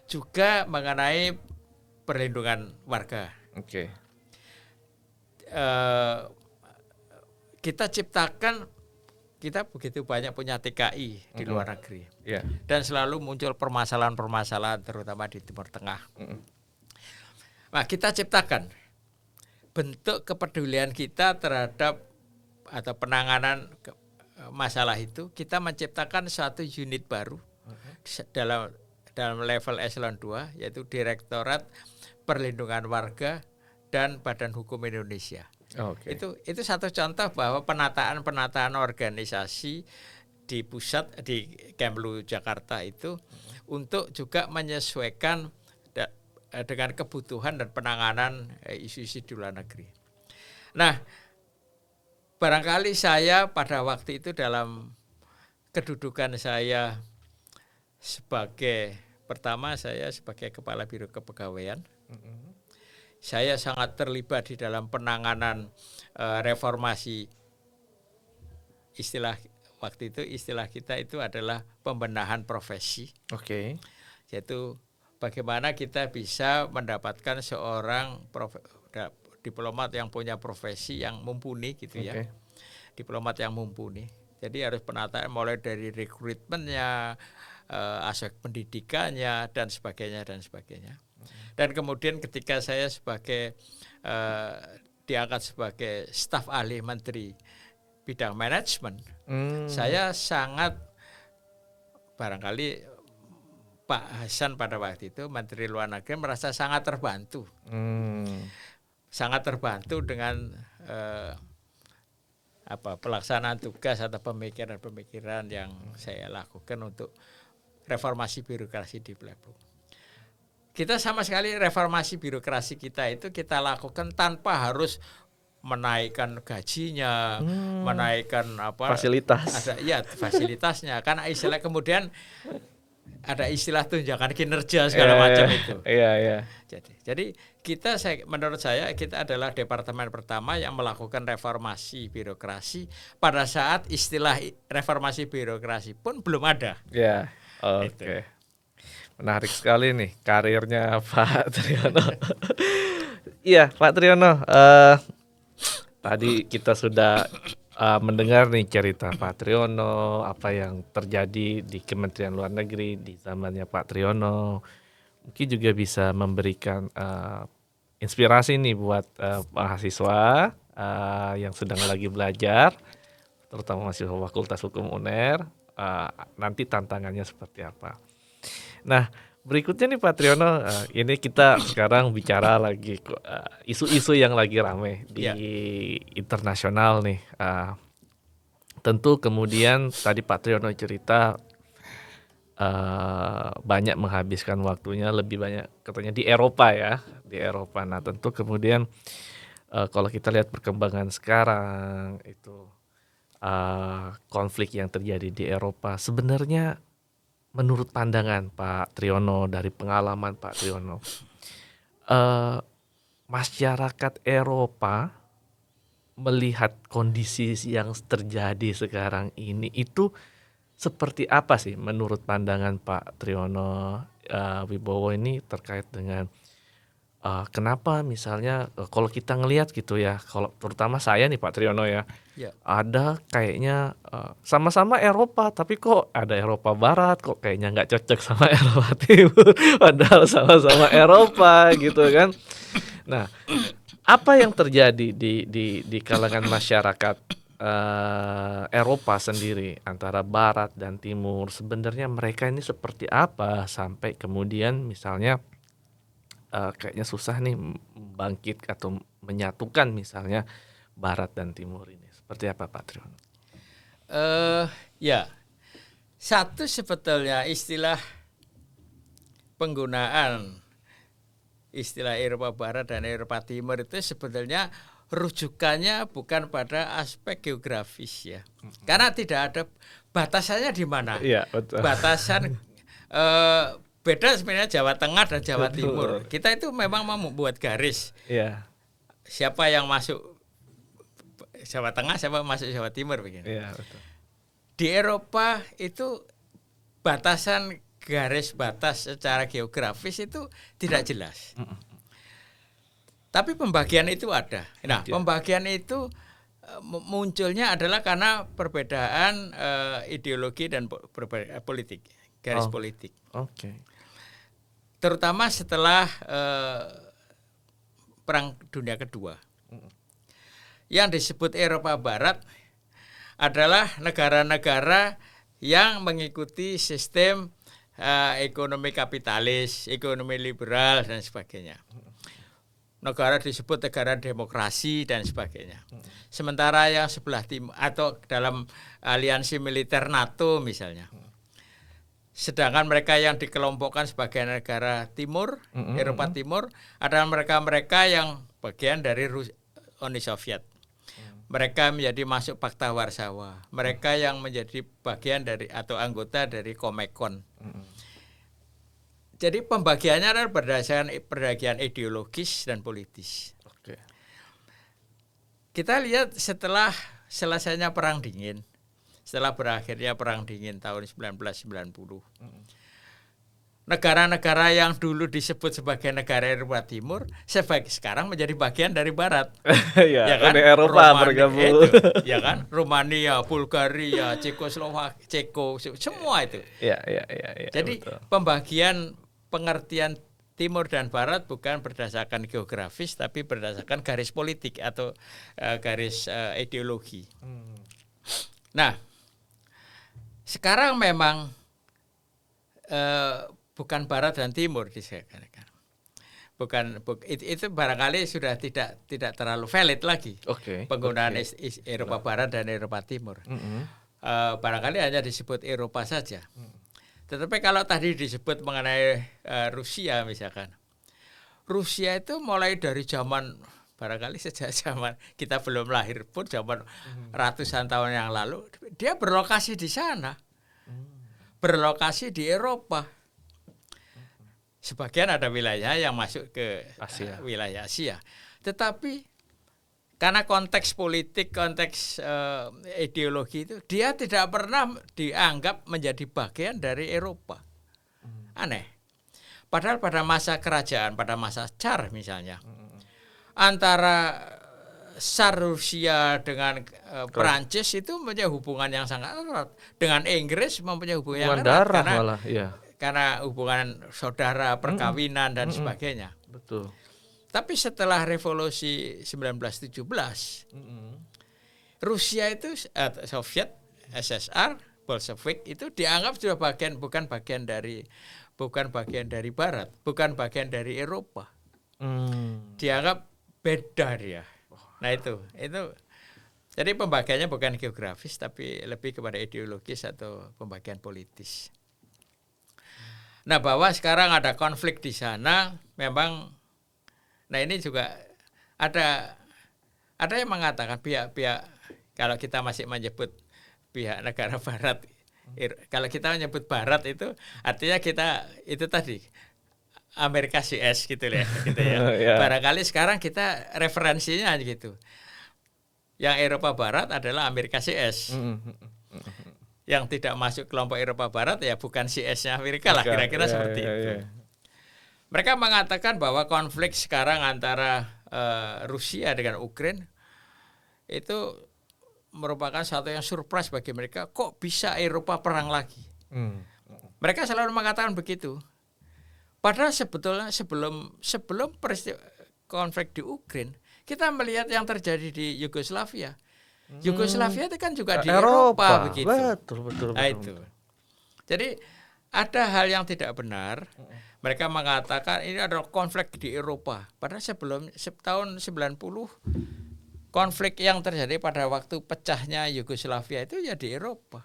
Juga mengenai perlindungan warga. Kita ciptakan, kita begitu banyak punya TKI di luar negeri, dan selalu muncul permasalahan-permasalahan terutama di Timur Tengah. Nah, kita ciptakan bentuk kepedulian kita terhadap atau penanganan masalah itu. Kita menciptakan suatu unit baru dalam level eselon 2, yaitu Direktorat Perlindungan Warga dan Badan Hukum Indonesia. Itu satu contoh bahwa penataan organisasi di pusat di Kemlu Jakarta itu untuk juga menyesuaikan dengan kebutuhan dan penanganan isu-isu di luar negeri. Nah, barangkali saya pada waktu itu dalam kedudukan saya sebagai Kepala Biro Kepegawaian, saya sangat terlibat di dalam penanganan reformasi. Istilah kita itu adalah pembenahan profesi. Yaitu bagaimana kita bisa mendapatkan seorang diplomat yang punya profesi yang mumpuni gitu ya. Diplomat yang mumpuni. Jadi harus penataan mulai dari rekrutmennya, aspek pendidikannya dan sebagainya. Dan kemudian ketika saya diangkat sebagai staf ahli menteri bidang manajemen, saya sangat, barangkali Pak Hasan pada waktu itu Menteri Luar Negeri merasa sangat terbantu. Sangat terbantu dengan pelaksanaan tugas atau pemikiran-pemikiran yang saya lakukan untuk reformasi birokrasi di Blackbook. Kita sama sekali reformasi birokrasi kita itu kita lakukan tanpa harus menaikkan gajinya, menaikkan fasilitas. Fasilitasnya. Karena istilah kemudian ada istilah tunjangan kinerja segala macam itu. Jadi menurut saya kita adalah departemen pertama yang melakukan reformasi birokrasi pada saat istilah reformasi birokrasi pun belum ada. Menarik sekali nih karirnya Pak Triyono. Iya, Pak Triyono. Tadi kita sudah mendengar nih cerita Pak Triyono, apa yang terjadi di Kementerian Luar Negeri di zamannya Pak Triyono. Mungkin juga bisa memberikan inspirasi nih buat mahasiswa yang sedang lagi belajar, terutama mahasiswa Fakultas Hukum UNER. Nanti tantangannya seperti apa. Nah, berikutnya nih Pak Triyono, ini kita sekarang bicara lagi isu-isu yang lagi rame di Ya. internasional nih. Tentu kemudian tadi Pak Triyono cerita banyak menghabiskan waktunya lebih banyak katanya di Eropa ya, di Eropa. Nah, tentu kemudian kalau kita lihat perkembangan sekarang itu konflik yang terjadi di Eropa sebenarnya menurut pandangan Pak Triyono, dari pengalaman Pak Triyono, masyarakat Eropa melihat kondisi yang terjadi sekarang ini itu seperti apa sih menurut pandangan Pak Triyono Wibowo ini terkait dengan kenapa misalnya kalau kita ngelihat gitu ya, kalau terutama saya nih Pak Triyono ya, Ya. ada kayaknya sama-sama Eropa tapi kok ada Eropa Barat kok kayaknya nggak cocok sama Eropa Timur padahal sama-sama Eropa gitu kan. Nah, apa yang terjadi di kalangan masyarakat Eropa sendiri antara Barat dan Timur, sebenarnya mereka ini seperti apa sampai kemudian misalnya kayaknya susah nih bangkit atau menyatukan misalnya Barat dan Timur ini. Seperti apa Pak Triyono? Ya, satu sebetulnya istilah penggunaan istilah Eropa Barat dan Eropa Timur itu sebetulnya rujukannya bukan pada aspek geografis ya, karena tidak ada batasannya di mana. Iya, betul. Batasan beda sebenarnya Jawa Tengah dan Jawa Betul. Timur. Kita itu memang mau membuat garis. Iya, Siapa yang masuk Jawa Tengah, siapa masuk Jawa Timur begini. iya betul. Di Eropa itu batasan garis batas secara geografis itu tidak jelas. Tapi pembagian itu ada. Nah, pembagian itu munculnya adalah karena perbedaan ideologi dan politik, garis politik. Oke. Terutama setelah Perang Dunia Kedua. Yang disebut Eropa Barat adalah negara-negara yang mengikuti sistem ekonomi kapitalis, ekonomi liberal dan sebagainya. Negara disebut negara demokrasi dan sebagainya. Sementara yang sebelah timur atau dalam aliansi militer NATO misalnya. Sedangkan mereka yang dikelompokkan sebagai negara timur, Eropa Timur, adalah mereka-mereka yang bagian dari Uni Soviet. Mereka menjadi masuk Pakta Warsawa. Mereka yang menjadi bagian dari atau anggota dari Comecon. Jadi pembagiannya adalah berdasarkan pembagian ideologis dan politis. Oke. Kita lihat setelah selesainya Perang Dingin, setelah berakhirnya Perang Dingin tahun 1990, negara-negara yang dulu disebut sebagai negara Eropa Timur sekarang menjadi bagian dari Barat. Ya kan? Uni Eropa bergabung. Ya kan? Rumania, Bulgaria, Cekoslovakia, semua itu. Iya. Jadi betul. pembagian pengertian Timur dan Barat bukan berdasarkan geografis tapi berdasarkan garis politik atau garis ideologi. Nah, sekarang memang bukan Barat dan Timur disebutkan. Itu barangkali sudah tidak terlalu valid lagi. Penggunaan Eropa Barat dan Eropa Timur. Barangkali hanya disebut Eropa saja. Tetapi kalau tadi disebut mengenai Rusia misalkan, Rusia itu mulai dari zaman barangkali sejak zaman kita belum lahir pun, zaman ratusan tahun yang lalu, dia berlokasi di sana, berlokasi di Eropa. Sebagian ada wilayah yang masuk ke wilayah Asia, tetapi karena konteks politik, konteks ideologi itu, dia tidak pernah dianggap menjadi bagian dari Eropa. Aneh. Padahal pada masa kerajaan, pada masa Tsar misalnya, antara Tsar Rusia dengan Perancis itu mempunyai hubungan yang sangat erat. Dengan Inggris mempunyai hubungan yang erat darah malah, ya. karena hubungan saudara, perkawinan dan sebagainya. Betul. Tapi setelah revolusi 1917, Rusia itu Soviet, SSR, Bolshevik itu dianggap sudah bukan bagian dari Barat, bukan bagian dari Eropa. Dianggap beda dia. Nah itu. Jadi pembagiannya bukan geografis tapi lebih kepada ideologis atau pembagian politis. Nah, bahwa sekarang ada konflik di sana memang. Nah, ini juga ada yang mengatakan pihak-pihak, kalau kita masih menyebut pihak negara barat, kalau kita menyebut barat itu artinya kita itu tadi Amerika CS gitu ya. Ya. Barangkali sekarang kita referensinya gitu. Yang Eropa Barat adalah Amerika CS. Yang tidak masuk kelompok Eropa Barat ya bukan CS-nya Amerika lah, kira-kira seperti itu. Mereka mengatakan bahwa konflik sekarang antara Rusia dengan Ukraina itu merupakan satu yang surprise bagi mereka. Kok bisa Eropa perang lagi? Mereka selalu mengatakan begitu. Padahal sebetulnya sebelum konflik di Ukraina, kita melihat yang terjadi di Yugoslavia. Yugoslavia itu kan juga di Eropa begitu. Betul. Nah, itu. Jadi ada hal yang tidak benar. Mereka mengatakan ini adalah konflik di Eropa. Padahal sebelum tahun 90 konflik yang terjadi pada waktu pecahnya Yugoslavia itu ya di Eropa.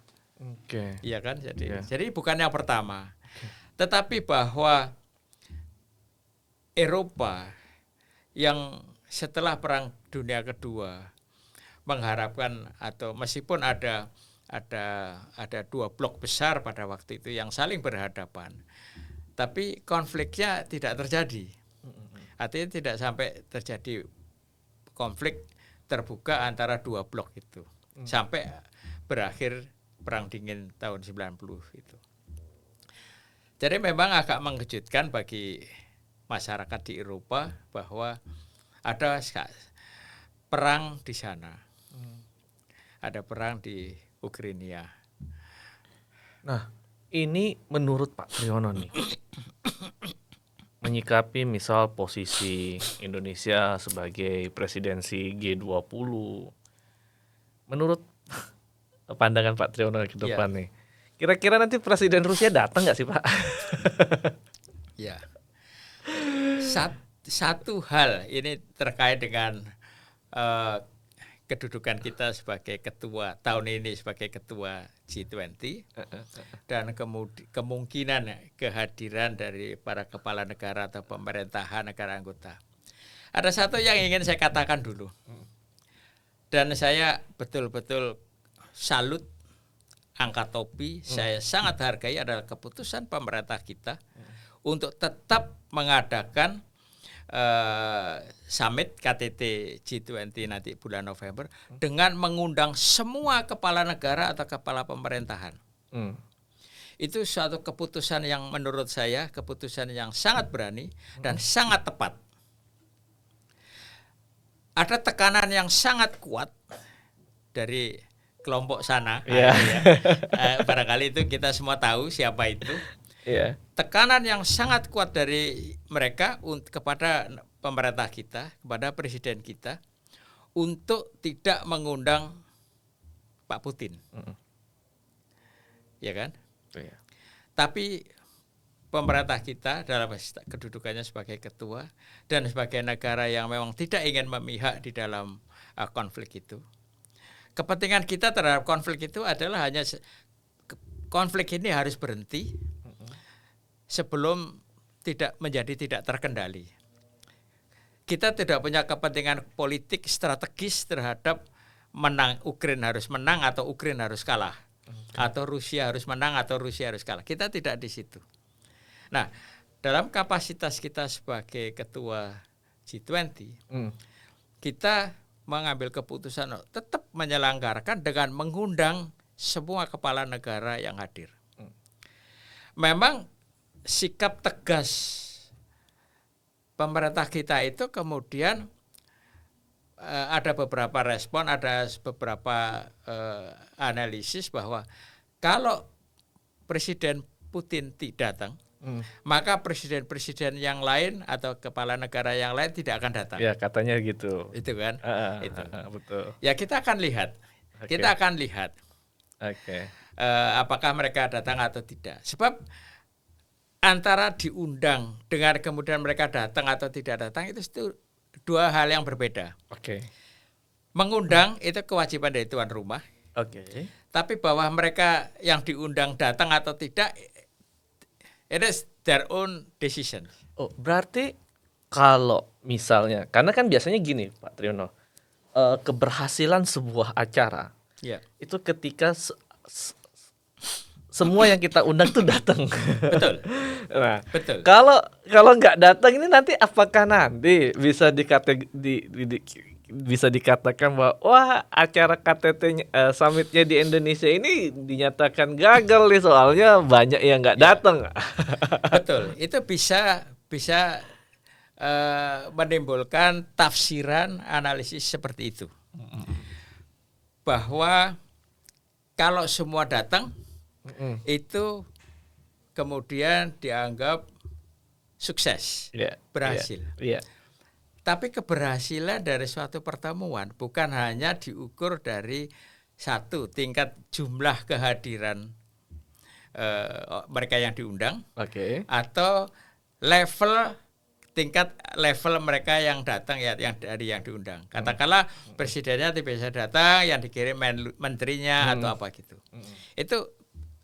Iya kan? Jadi bukan yang pertama. Tetapi bahwa Eropa yang setelah Perang Dunia Kedua mengharapkan atau meskipun ada dua blok besar pada waktu itu yang saling berhadapan, tapi konfliknya tidak terjadi. Artinya tidak sampai terjadi konflik terbuka antara dua blok itu sampai berakhir Perang Dingin tahun 90 itu. Jadi memang agak mengejutkan bagi masyarakat di Eropa bahwa ada perang di sana. Ada perang di Ukraina. Nah, ini menurut Pak Triyono nih, menyikapi misal posisi Indonesia sebagai presidensi G20, menurut pandangan Pak Triyono ke depan nih, kira-kira nanti Presiden Rusia datang nggak sih Pak? Ya, satu hal ini terkait dengan kedudukan kita sebagai ketua tahun ini sebagai ketua G20 dan kemungkinan kehadiran dari para kepala negara atau pemerintahan negara anggota. Ada satu yang ingin saya katakan dulu, dan saya betul-betul salut, angkat topi, saya sangat hargai adalah keputusan pemerintah kita untuk tetap mengadakan summit KTT G20 nanti bulan November dengan mengundang semua kepala negara atau kepala pemerintahan. Itu suatu keputusan yang menurut saya keputusan yang sangat berani dan sangat tepat. Ada tekanan yang sangat kuat dari kelompok sana. Barangkali itu kita semua tahu siapa itu. Tekanan yang sangat kuat dari mereka kepada pemerintah kita, kepada presiden kita untuk tidak mengundang Pak Putin. Ya kan? Tapi pemerintah kita dalam kedudukannya sebagai ketua dan sebagai negara yang memang tidak ingin memihak di dalam konflik itu. Kepentingan kita terhadap konflik itu adalah hanya konflik ini harus berhenti sebelum tidak terkendali. Kita tidak punya kepentingan politik strategis terhadap Ukraina harus menang atau Ukraina harus kalah, atau Rusia harus menang atau Rusia harus kalah. Kita tidak di situ. Nah, dalam kapasitas kita sebagai ketua G20, kita mengambil keputusan tetap menyelenggarakan dengan mengundang semua kepala negara yang hadir. Memang sikap tegas pemerintah kita itu kemudian ada beberapa respon, ada beberapa analisis bahwa kalau Presiden Putin tidak datang, maka presiden-presiden yang lain atau kepala negara yang lain tidak akan datang. Ya, katanya gitu. Itu kan? Itu. Betul. Ya kita akan lihat. Oke. Kita akan lihat Oke. apakah mereka datang atau tidak. Sebab antara diundang dengan kemudian mereka datang atau tidak datang itu dua hal yang berbeda. Oke. Mengundang itu kewajiban dari tuan rumah. Oke. Tapi bahwa mereka yang diundang datang atau tidak, it is their own decision. Oh, berarti kalau misalnya, karena kan biasanya gini Pak Triyono, keberhasilan sebuah acara Ya. itu ketika semua yang kita undang tuh datang. Betul. Nah, Betul. kalau nggak datang ini nanti apakah nanti bisa bisa dikatakan bahwa wah acara KTT summitnya di Indonesia ini dinyatakan gagal nih soalnya banyak yang nggak datang. Betul. Itu bisa menimbulkan tafsiran analisis seperti itu. Bahwa kalau semua datang itu kemudian dianggap sukses, berhasil. Yeah. Tapi keberhasilan dari suatu pertemuan bukan hanya diukur dari satu tingkat jumlah kehadiran mereka yang diundang, atau tingkat level mereka yang datang ya, yang diundang. Katakanlah presidennya tidak bisa datang, yang dikirim menterinya atau apa gitu. Itu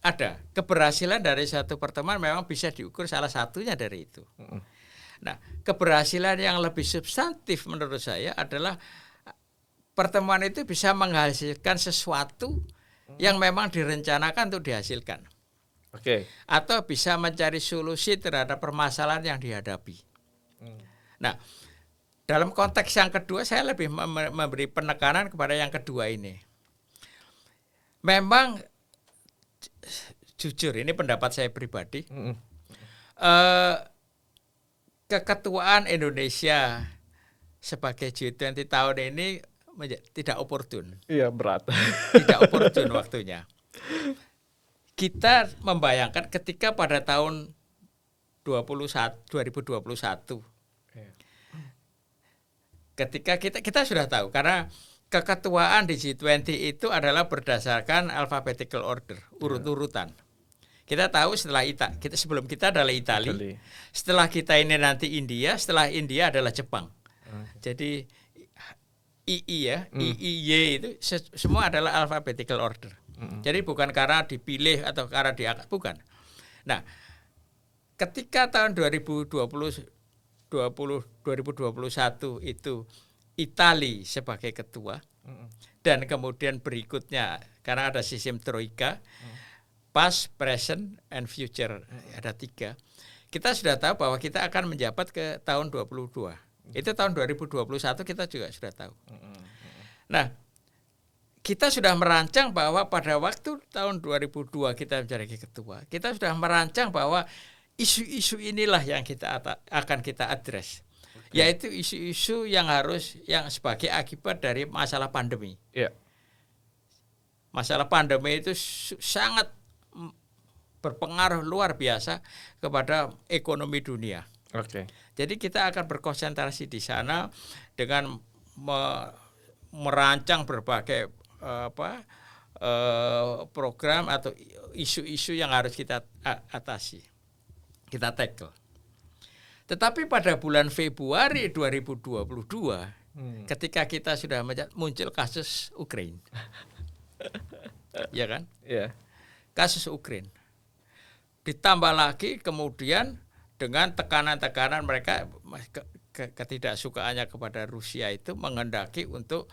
ada keberhasilan dari satu pertemuan memang bisa diukur salah satunya dari itu. Nah, keberhasilan yang lebih substantif menurut saya adalah pertemuan itu bisa menghasilkan sesuatu yang memang direncanakan untuk dihasilkan. Atau bisa mencari solusi terhadap permasalahan yang dihadapi. Nah, dalam konteks yang kedua saya lebih memberi penekanan kepada yang kedua ini. Memang jujur ini pendapat saya pribadi. Keketuaan Indonesia sebagai G20 tahun ini tidak oportun. Iya, berat. Tidak oportun waktunya. Kita membayangkan ketika pada tahun 2021 ketika kita sudah tahu karena keketuaan di G20 itu adalah berdasarkan alphabetical order, urut-urutan. Kita tahu sebelum kita adalah Italia, setelah kita ini nanti India, setelah India adalah Jepang. Jadi IIY itu semua adalah alphabetical order. Jadi bukan karena dipilih atau karena diangkat, bukan. Nah, ketika tahun 2021 itu Italia sebagai ketua, dan kemudian berikutnya karena ada sistem troika, past, present, and future, ada 3. Kita sudah tahu bahwa kita akan menjabat ke tahun 22. Itu tahun 2021 kita juga sudah tahu. Nah, kita sudah merancang bahwa pada waktu tahun 2002 kita menjadi ketua, kita sudah merancang bahwa isu-isu inilah yang akan kita address, yaitu isu-isu yang sebagai akibat dari masalah pandemi. Masalah pandemi itu sangat berpengaruh luar biasa kepada ekonomi dunia. Jadi kita akan berkonsentrasi di sana dengan merancang berbagai program atau isu-isu yang harus kita atasi, kita tackle. Tetapi pada bulan Februari 2022, ketika kita sudah muncul kasus Ukraina, ya kan? Kasus Ukraina. Ditambah lagi kemudian dengan tekanan-tekanan mereka ketidaksukaannya kepada Rusia itu menghendaki untuk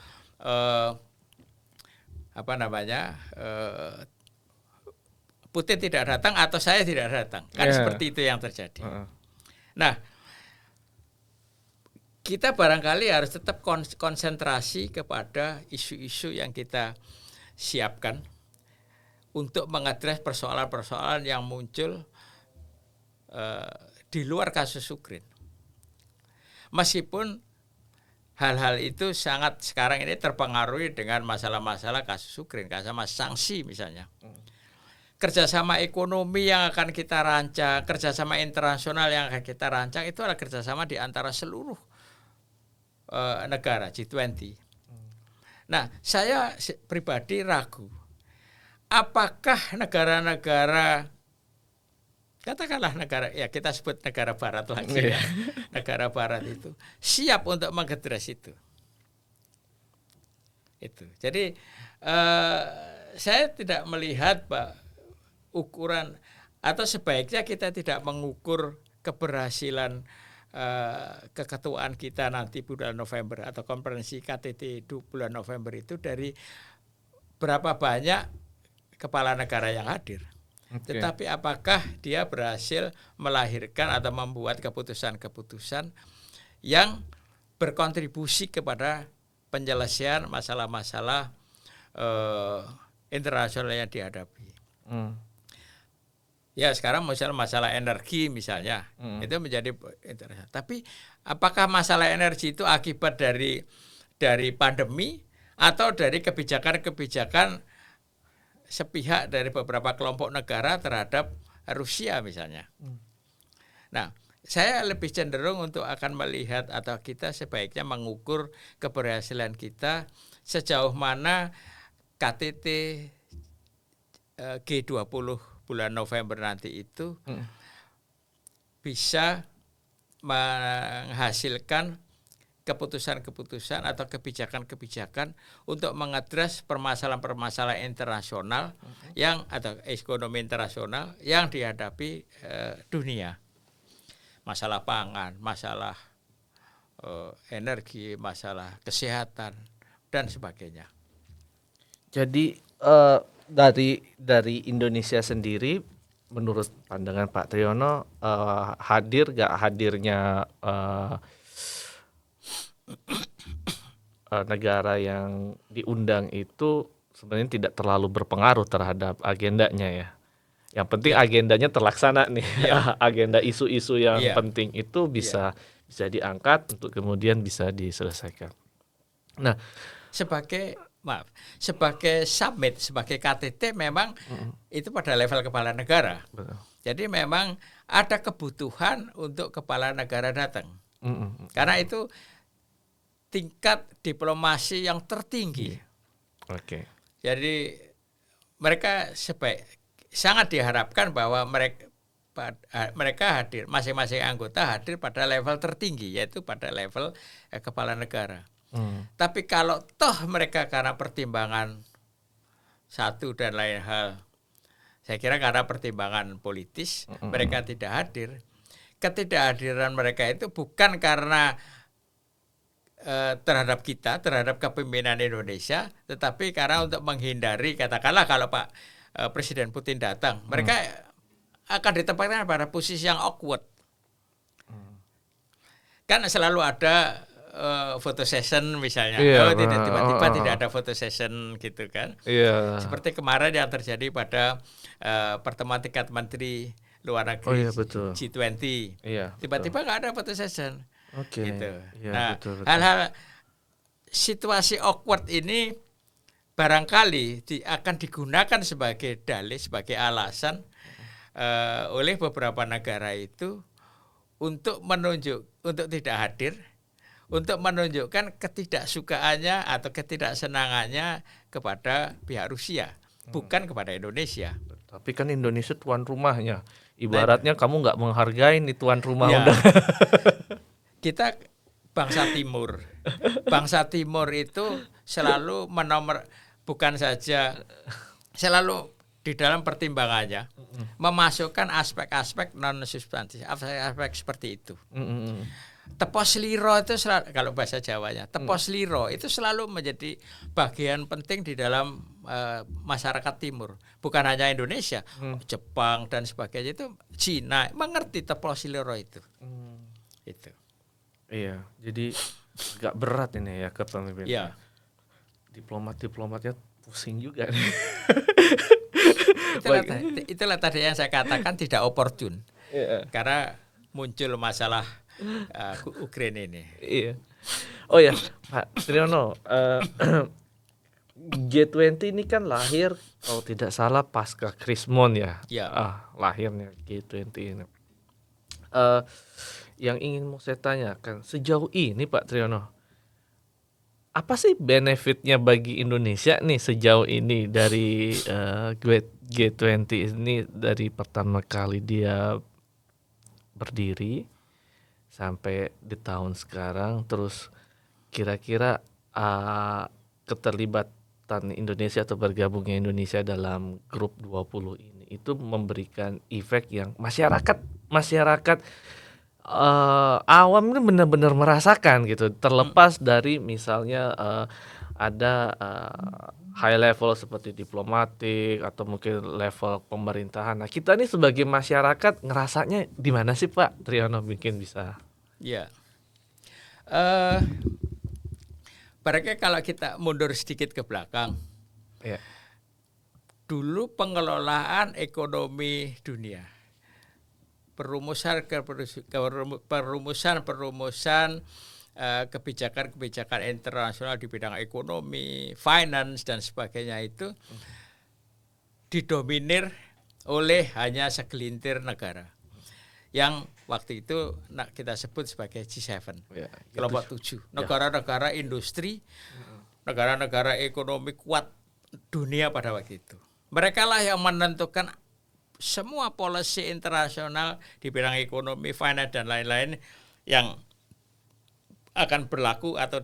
Putin tidak datang atau saya tidak datang, kan seperti itu yang terjadi. Nah, kita barangkali harus tetap konsentrasi kepada isu-isu yang kita siapkan untuk mengadres persoalan-persoalan yang muncul di luar kasus Ukraina. Meskipun hal-hal itu sangat sekarang ini terpengaruhi dengan masalah-masalah kasus Ukraina, sama sanksi misalnya. Kerjasama ekonomi yang akan kita rancang, kerjasama internasional yang akan kita rancang itu adalah kerjasama di antara seluruh negara G20. Nah, saya pribadi ragu, apakah negara-negara, katakanlah negara, ya kita sebut negara Barat lagi ya, negara Barat itu siap untuk mengadres itu. Jadi saya tidak melihat ukuran, atau sebaiknya kita tidak mengukur keberhasilan keketuaan kita nanti bulan November atau konferensi KTT bulan November itu dari berapa banyak kepala negara yang hadir. Tetapi apakah dia berhasil melahirkan atau membuat keputusan-keputusan yang berkontribusi kepada penyelesaian masalah-masalah internasional yang dihadapi. Ya sekarang misalnya masalah energi misalnya, itu menjadi internasional. Tapi apakah masalah energi itu akibat dari pandemi atau dari kebijakan-kebijakan sepihak dari beberapa kelompok negara terhadap Rusia misalnya? Nah, saya lebih cenderung untuk akan melihat, atau kita sebaiknya mengukur keberhasilan kita sejauh mana KTT G20 bulan November nanti itu bisa menghasilkan keputusan-keputusan atau kebijakan-kebijakan untuk mengadres permasalahan-permasalahan internasional yang, atau ekonomi internasional yang dihadapi dunia. Masalah pangan, masalah energi, masalah kesehatan dan sebagainya. Jadi dari Indonesia sendiri, menurut pandangan Pak Triyono, hadir gak hadirnya negara yang diundang itu sebenarnya tidak terlalu berpengaruh terhadap agendanya ya. Yang penting agendanya terlaksana nih. Agenda isu-isu yang penting itu bisa diangkat untuk kemudian bisa diselesaikan. Nah, sebagai summit, sebagai KTT memang itu pada level kepala negara. Betul. Jadi memang ada kebutuhan untuk kepala negara datang. Karena itu tingkat diplomasi yang tertinggi. Oke. Jadi mereka sangat diharapkan bahwa mereka hadir, masing-masing anggota hadir pada level tertinggi, yaitu pada level kepala negara. Tapi kalau toh mereka karena pertimbangan satu dan lain hal, saya kira karena pertimbangan politis mereka tidak hadir. Ketidakhadiran mereka itu bukan karena terhadap kita, terhadap kepemimpinan Indonesia, tetapi karena untuk menghindari, katakanlah kalau Pak Presiden Putin datang, mereka akan ditempatkan pada posisi yang awkward. Kan selalu ada photo session misalnya, tiba-tiba tidak ada photo session gitu kan. Seperti kemarin yang terjadi pada pertemuan tingkat menteri luar negeri G20, tiba-tiba nggak ada photo session. Gitu. Nah, betul. Hal-hal situasi awkward ini barangkali akan digunakan sebagai dalih, sebagai alasan oleh beberapa negara itu untuk tidak hadir, untuk menunjukkan ketidaksukaannya atau ketidaksenangannya kepada pihak Rusia, bukan kepada Indonesia. Tapi kan Indonesia tuan rumahnya, ibaratnya kamu nggak menghargai nih tuan rumah. Kita bangsa Timur. Bangsa Timur itu selalu bukan saja selalu di dalam pertimbangannya memasukkan aspek-aspek non substantif, aspek seperti itu. Tepos liro itu selalu, kalau bahasa Jawanya, tepos liro itu selalu menjadi bagian penting di dalam masyarakat Timur. Bukan hanya Indonesia, Jepang dan sebagainya, itu Cina mengerti tepos liro itu. Itu. Iya, jadi agak berat ini ya kepemimpinan. Iya. Diplomatnya pusing juga. Itulah tadi yang saya katakan tidak opportune. Karena muncul masalah Ukraina ini. Iya. Oh ya, Pak Triyono, G20 ini kan lahir kalau tidak salah pasca Krismon ya. Ya. Lahirnya G20 ini. Eh, yang ingin mau saya tanyakan sejauh ini Pak Triyono, apa sih benefitnya bagi Indonesia nih sejauh ini dari G20 ini dari pertama kali dia berdiri sampai di tahun sekarang, terus kira-kira keterlibatan Indonesia atau bergabungnya Indonesia dalam grup 20 ini itu memberikan efek yang masyarakat awam ini benar-benar merasakan gitu, terlepas dari misalnya ada high level seperti diplomatik atau mungkin level pemerintahan. Nah, kita nih sebagai masyarakat ngerasanya di mana sih Pak Triyono, mungkin bisa? Ya. Barangkali kalau kita mundur sedikit ke belakang, Ya. dulu pengelolaan ekonomi dunia, perumusan kebijakan internasional di bidang ekonomi, finance dan sebagainya itu didominir oleh hanya segelintir negara yang waktu itu kita sebut sebagai G7, kelompok 7, negara-negara industri, negara-negara ekonomi kuat dunia pada waktu itu. Mereka lah yang menentukan semua policy internasional di bidang ekonomi, finance dan lain-lain yang akan berlaku atau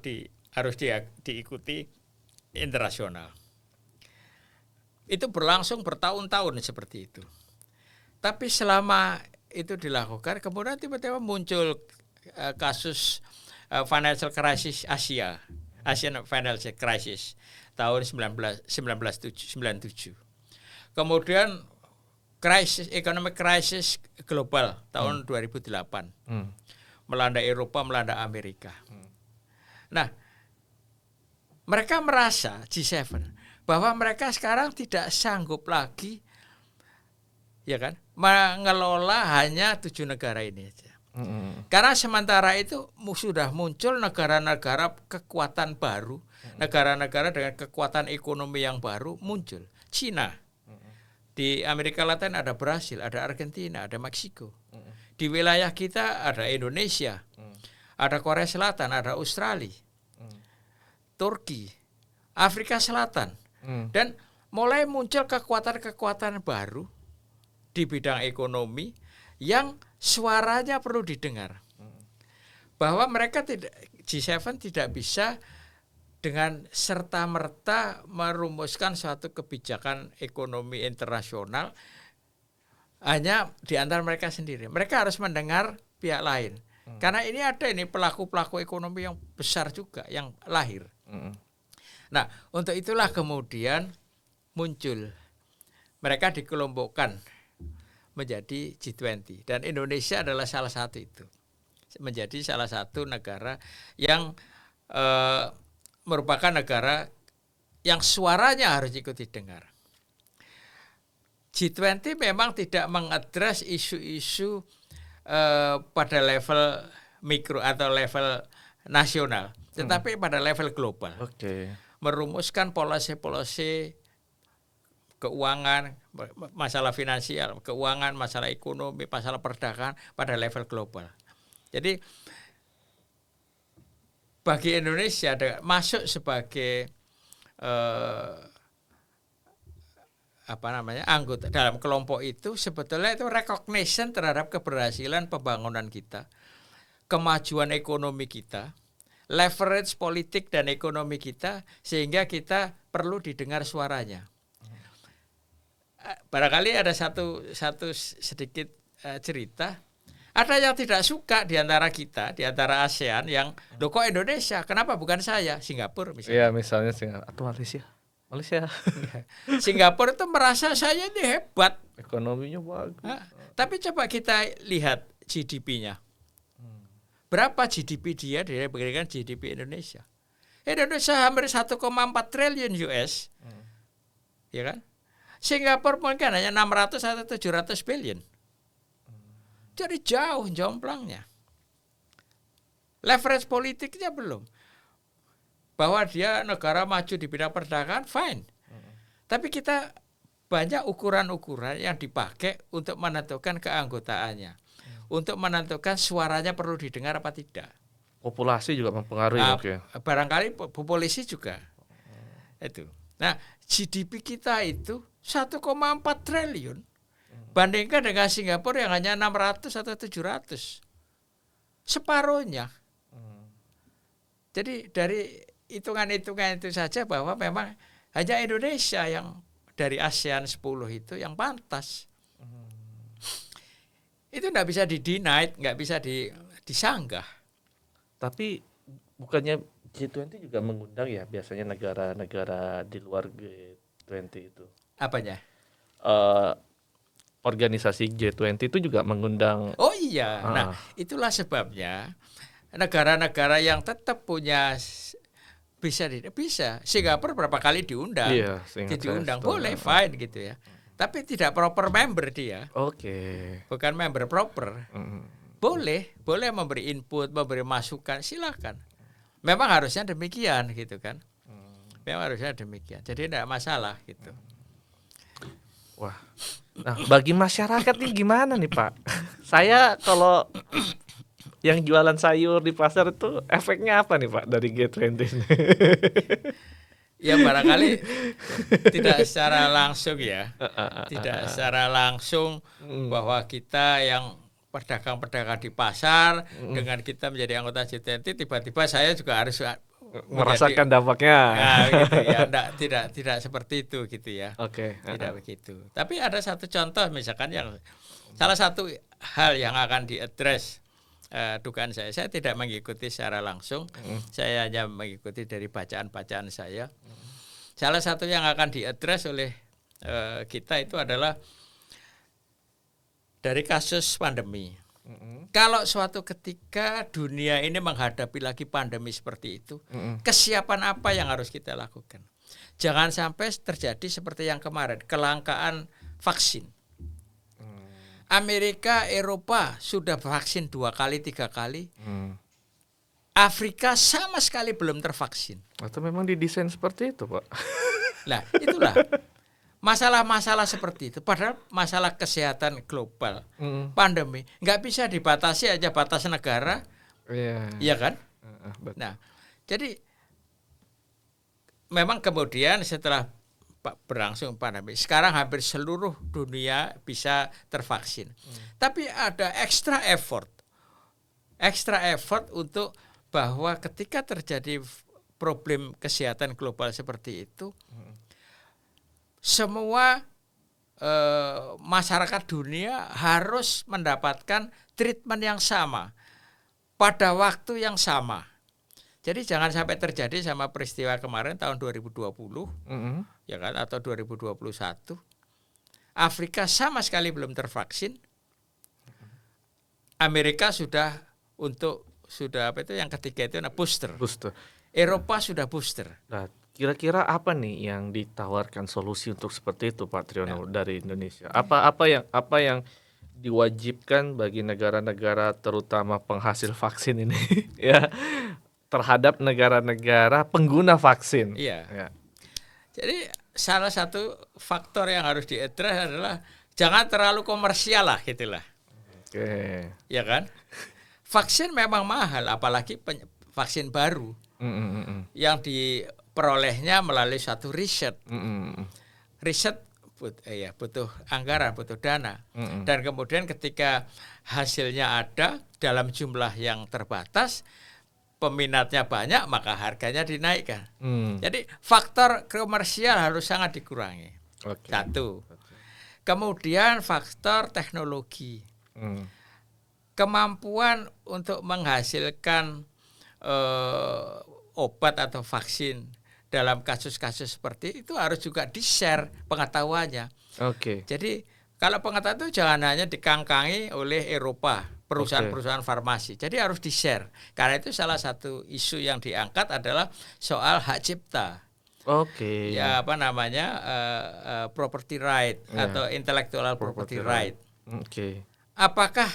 harus diikuti internasional. Itu berlangsung bertahun-tahun seperti itu. Tapi selama itu dilakukan, kemudian tiba-tiba muncul kasus financial crisis Asian financial crisis tahun 1997. Kemudian economic crisis global tahun 2008. Melanda Eropa, melanda Amerika. Nah, mereka merasa G7 bahwa mereka sekarang tidak sanggup lagi, ya kan, mengelola hanya 7 negara ini aja. Karena sementara itu sudah muncul negara-negara kekuatan baru, negara-negara dengan kekuatan ekonomi yang baru muncul. Cina, di Amerika Latin ada Brasil, ada Argentina, ada Meksiko. Di wilayah kita ada Indonesia, ada Korea Selatan, ada Australia, Turki, Afrika Selatan, dan mulai muncul kekuatan-kekuatan baru di bidang ekonomi yang suaranya perlu didengar. Bahwa mereka G7 tidak bisa dengan serta-merta merumuskan suatu kebijakan ekonomi internasional hanya di antara mereka sendiri. Mereka harus mendengar pihak lain. Karena ini ada pelaku-pelaku ekonomi yang besar juga yang lahir. Nah, untuk itulah kemudian muncul. Mereka dikelompokkan menjadi G20 dan Indonesia adalah salah satu itu. Menjadi salah satu negara yang merupakan negara yang suaranya harus ikut didengar. G20 memang tidak mengadres isu-isu pada level mikro atau level nasional, tetapi pada level global. Merumuskan polisi-polisi keuangan, masalah finansial, keuangan, masalah ekonomi, masalah perdagangan pada level global. Jadi bagi Indonesia masuk sebagai anggota dalam kelompok itu sebetulnya itu recognition terhadap keberhasilan pembangunan kita, kemajuan ekonomi kita, leverage politik dan ekonomi kita, sehingga kita perlu didengar suaranya. Barangkali ada satu sedikit cerita. Ada yang tidak suka di antara kita, di antara ASEAN yang, loh kok Indonesia, kenapa bukan saya? Singapura misalnya. Iya, misalnya Singapura atau Malaysia. Singapura itu merasa saya ini hebat. Ekonominya bagus. Tapi coba kita lihat GDP-nya. Berapa GDP dia dibandingkan GDP Indonesia? Indonesia hampir 1,4 triliun US. Ya kan? Singapura mungkin hanya 600 atau 700 billion. Jadi jauh jomplangnya. Leverage politiknya belum. bahwa dia negara maju di bidang perdagangan, fine. Tapi kita banyak ukuran-ukuran yang dipakai untuk menentukan keanggotaannya, untuk menentukan suaranya perlu didengar apa tidak. Populasi juga mempengaruhi, oke. Barangkali populasi juga. Itu. Nah, GDP kita itu 1,4 triliun. Bandingkan dengan Singapura yang hanya 600 atau 700. Separuhnya. Jadi dari hitungan-hitungan itu saja bahwa memang hanya Indonesia yang dari ASEAN 10 itu yang pantas. Itu nggak bisa di-deny, nggak bisa disanggah. Tapi bukannya G20 juga mengundang ya biasanya negara-negara di luar G20 itu? Apanya? Organisasi G20 itu juga mengundang. Oh iya, nah itulah sebabnya negara-negara yang tetap punya bisa. Singapura berapa kali diundang, diundang boleh fine gitu ya. Tapi tidak proper member dia. Oke. Bukan member proper. Boleh memberi input, memberi masukan, silakan. Memang harusnya demikian gitu kan. Memang harusnya demikian. Jadi tidak masalah gitu. Wah. Nah, bagi masyarakat ini gimana nih Pak? Saya kalau yang jualan sayur di pasar itu efeknya apa nih Pak dari G20 ini? Ya barangkali tidak secara langsung ya. Tidak secara langsung bahwa kita yang pedagang-pedagang di pasar dengan kita menjadi anggota G20 tiba-tiba saya juga harus merasakan dampaknya. Nah, gitu ya. Tidak seperti itu gitu ya. Oke. Tidak begitu. Tapi ada satu contoh misalkan yang salah satu hal yang akan diadres dugaan saya tidak mengikuti secara langsung. Saya hanya mengikuti dari bacaan-bacaan saya. Salah satu yang akan diadres oleh kita itu adalah dari kasus pandemi. Kalau suatu ketika dunia ini menghadapi lagi pandemi seperti itu, kesiapan apa yang harus kita lakukan? Jangan sampai terjadi seperti yang kemarin, kelangkaan vaksin. Amerika, Eropa sudah vaksin 2 kali, 3 kali. Afrika sama sekali belum tervaksin. Atau memang didesain seperti itu, Pak? Nah, itulah. Masalah-masalah seperti itu, padahal masalah kesehatan global, pandemi, nggak bisa dibatasi aja batas negara, iya kan? Nah, jadi memang kemudian setelah berlangsung pandemi, sekarang hampir seluruh dunia bisa tervaksin, tapi ada extra effort untuk bahwa ketika terjadi problem kesehatan global seperti itu. Semua masyarakat dunia harus mendapatkan treatment yang sama pada waktu yang sama. Jadi jangan sampai terjadi sama peristiwa kemarin tahun 2020, ya kan, atau 2021. Afrika sama sekali belum tervaksin. Amerika sudah yang ketiga itu booster. Eropa sudah booster. Nah, kira-kira apa nih yang ditawarkan solusi untuk seperti itu, Pak Triyono, dari Indonesia? Apa yang diwajibkan bagi negara-negara terutama penghasil vaksin ini ya terhadap negara-negara pengguna vaksin? Iya. Ya. Jadi salah satu faktor yang harus diadres adalah jangan terlalu komersial lah gitulah. Oke. Ya kan? Vaksin memang mahal, apalagi vaksin baru yang diperolehnya melalui satu riset. Riset butuh anggaran, butuh dana. Dan kemudian ketika hasilnya ada dalam jumlah yang terbatas, peminatnya banyak, maka harganya dinaikkan. Jadi faktor komersial harus sangat dikurangi. Satu. Kemudian faktor teknologi. Kemampuan untuk menghasilkan obat atau vaksin dalam kasus-kasus seperti itu harus juga di-share pengetahuannya. Jadi kalau pengetahuan itu jangan hanya dikangkangi oleh Eropa, perusahaan-perusahaan farmasi. Jadi harus di-share. Karena itu salah satu isu yang diangkat adalah soal hak cipta. Ya apa namanya property right atau intellectual property right. Apakah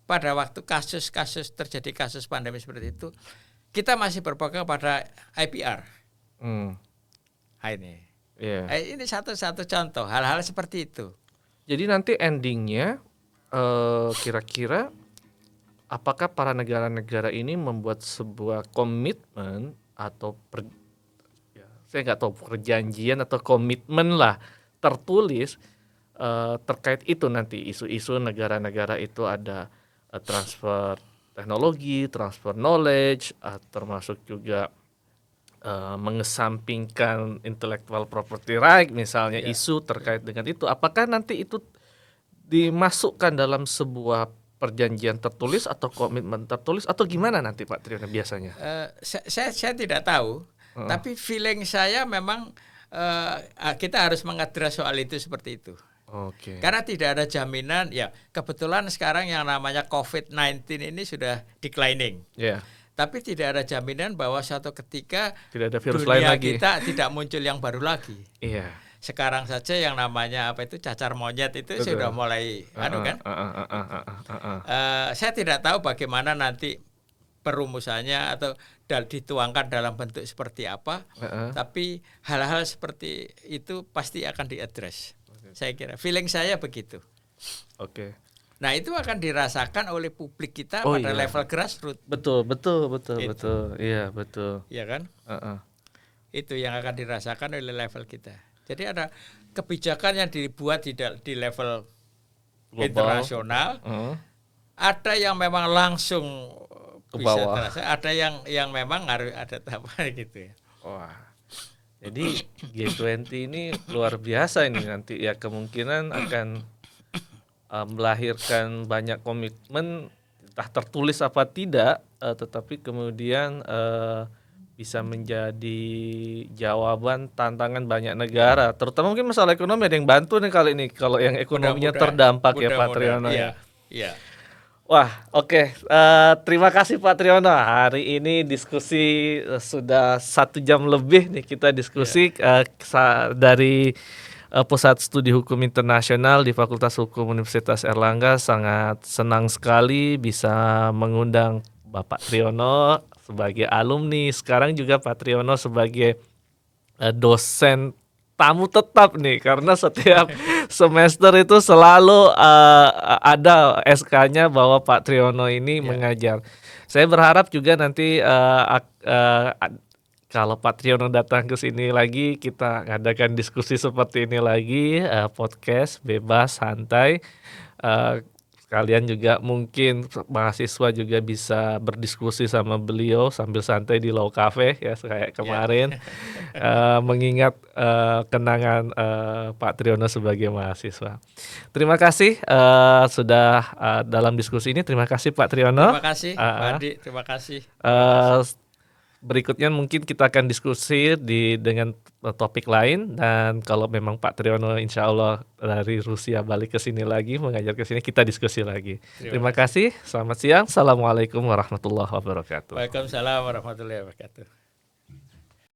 pada waktu terjadi kasus pandemi seperti itu kita masih berpegang pada IPR. Nah, ini. Yeah. Ini satu contoh hal-hal seperti itu. Jadi nanti endingnya kira-kira apakah para negara-negara ini membuat sebuah komitmen atau saya nggak tahu perjanjian atau komitmen lah tertulis terkait itu nanti isu-isu negara-negara itu ada transfer teknologi, transfer knowledge, termasuk juga mengesampingkan intellectual property right misalnya isu terkait dengan itu. Apakah nanti itu dimasukkan dalam sebuah perjanjian tertulis atau komitmen tertulis atau gimana nanti Pak Triyono biasanya? Saya tidak tahu, tapi feeling saya memang kita harus mengadres soal itu seperti itu. Oke. Karena tidak ada jaminan, ya kebetulan sekarang yang namanya COVID-19 ini sudah declining. Yeah. Tapi tidak ada jaminan bahwa suatu ketika tidak ada virus dunia lain lagi. kita tidak muncul yang baru lagi. Iya. Sekarang saja yang namanya cacar monyet itu Betul. sudah mulai kan. Saya tidak tahu bagaimana nanti perumusannya atau dituangkan dalam bentuk seperti apa. Tapi hal-hal seperti itu pasti akan diadres. Saya kira feeling saya begitu. Oke. Nah, itu akan dirasakan oleh publik kita pada level grassroots. Betul. Iya, betul. Iya kan? Itu yang akan dirasakan oleh level kita. Jadi ada kebijakan yang dibuat di level global, internasional. Ada yang memang langsung ke bisa bawah. terasa, ada yang memang harus ada tahapan gitu ya. Wah. Jadi G20 ini luar biasa ini nanti ya, kemungkinan akan melahirkan banyak komitmen, entah tertulis apa tidak, tetapi kemudian bisa menjadi jawaban tantangan banyak negara, terutama mungkin masalah ekonomi. Ada yang bantu nih kali ini kalau yang ekonominya terdampak ya Pak Triyono. Iya. Wah, oke. Terima kasih Pak Triyono. Hari ini diskusi sudah 1 jam lebih nih kita diskusi dari Pusat Studi Hukum Internasional di Fakultas Hukum Universitas Airlangga. Sangat senang sekali bisa mengundang Bapak Triyono sebagai alumni. Sekarang juga Pak Triyono sebagai dosen tamu tetap nih, karena setiap semester itu selalu ada SK-nya bahwa Pak Triyono ini mengajar. Saya berharap juga nanti kalau Pak Triyono datang ke sini lagi, kita ngadakan diskusi seperti ini lagi, podcast bebas santai. Kalian juga mungkin mahasiswa juga bisa berdiskusi sama beliau sambil santai di Law Cafe ya kayak kemarin. Mengingat kenangan Pak Triyono sebagai mahasiswa. Terima kasih sudah dalam diskusi ini. Terima kasih Pak Triyono. Terima kasih Pak Adi, terima kasih. Berikutnya mungkin kita akan diskusi dengan topik lain, dan kalau memang Pak Triyono insya Allah dari Rusia balik ke sini lagi mengajar ke sini, kita diskusi lagi. Terima kasih. Selamat siang. Assalamualaikum warahmatullahi wabarakatuh. Waalaikumsalam warahmatullahi wabarakatuh.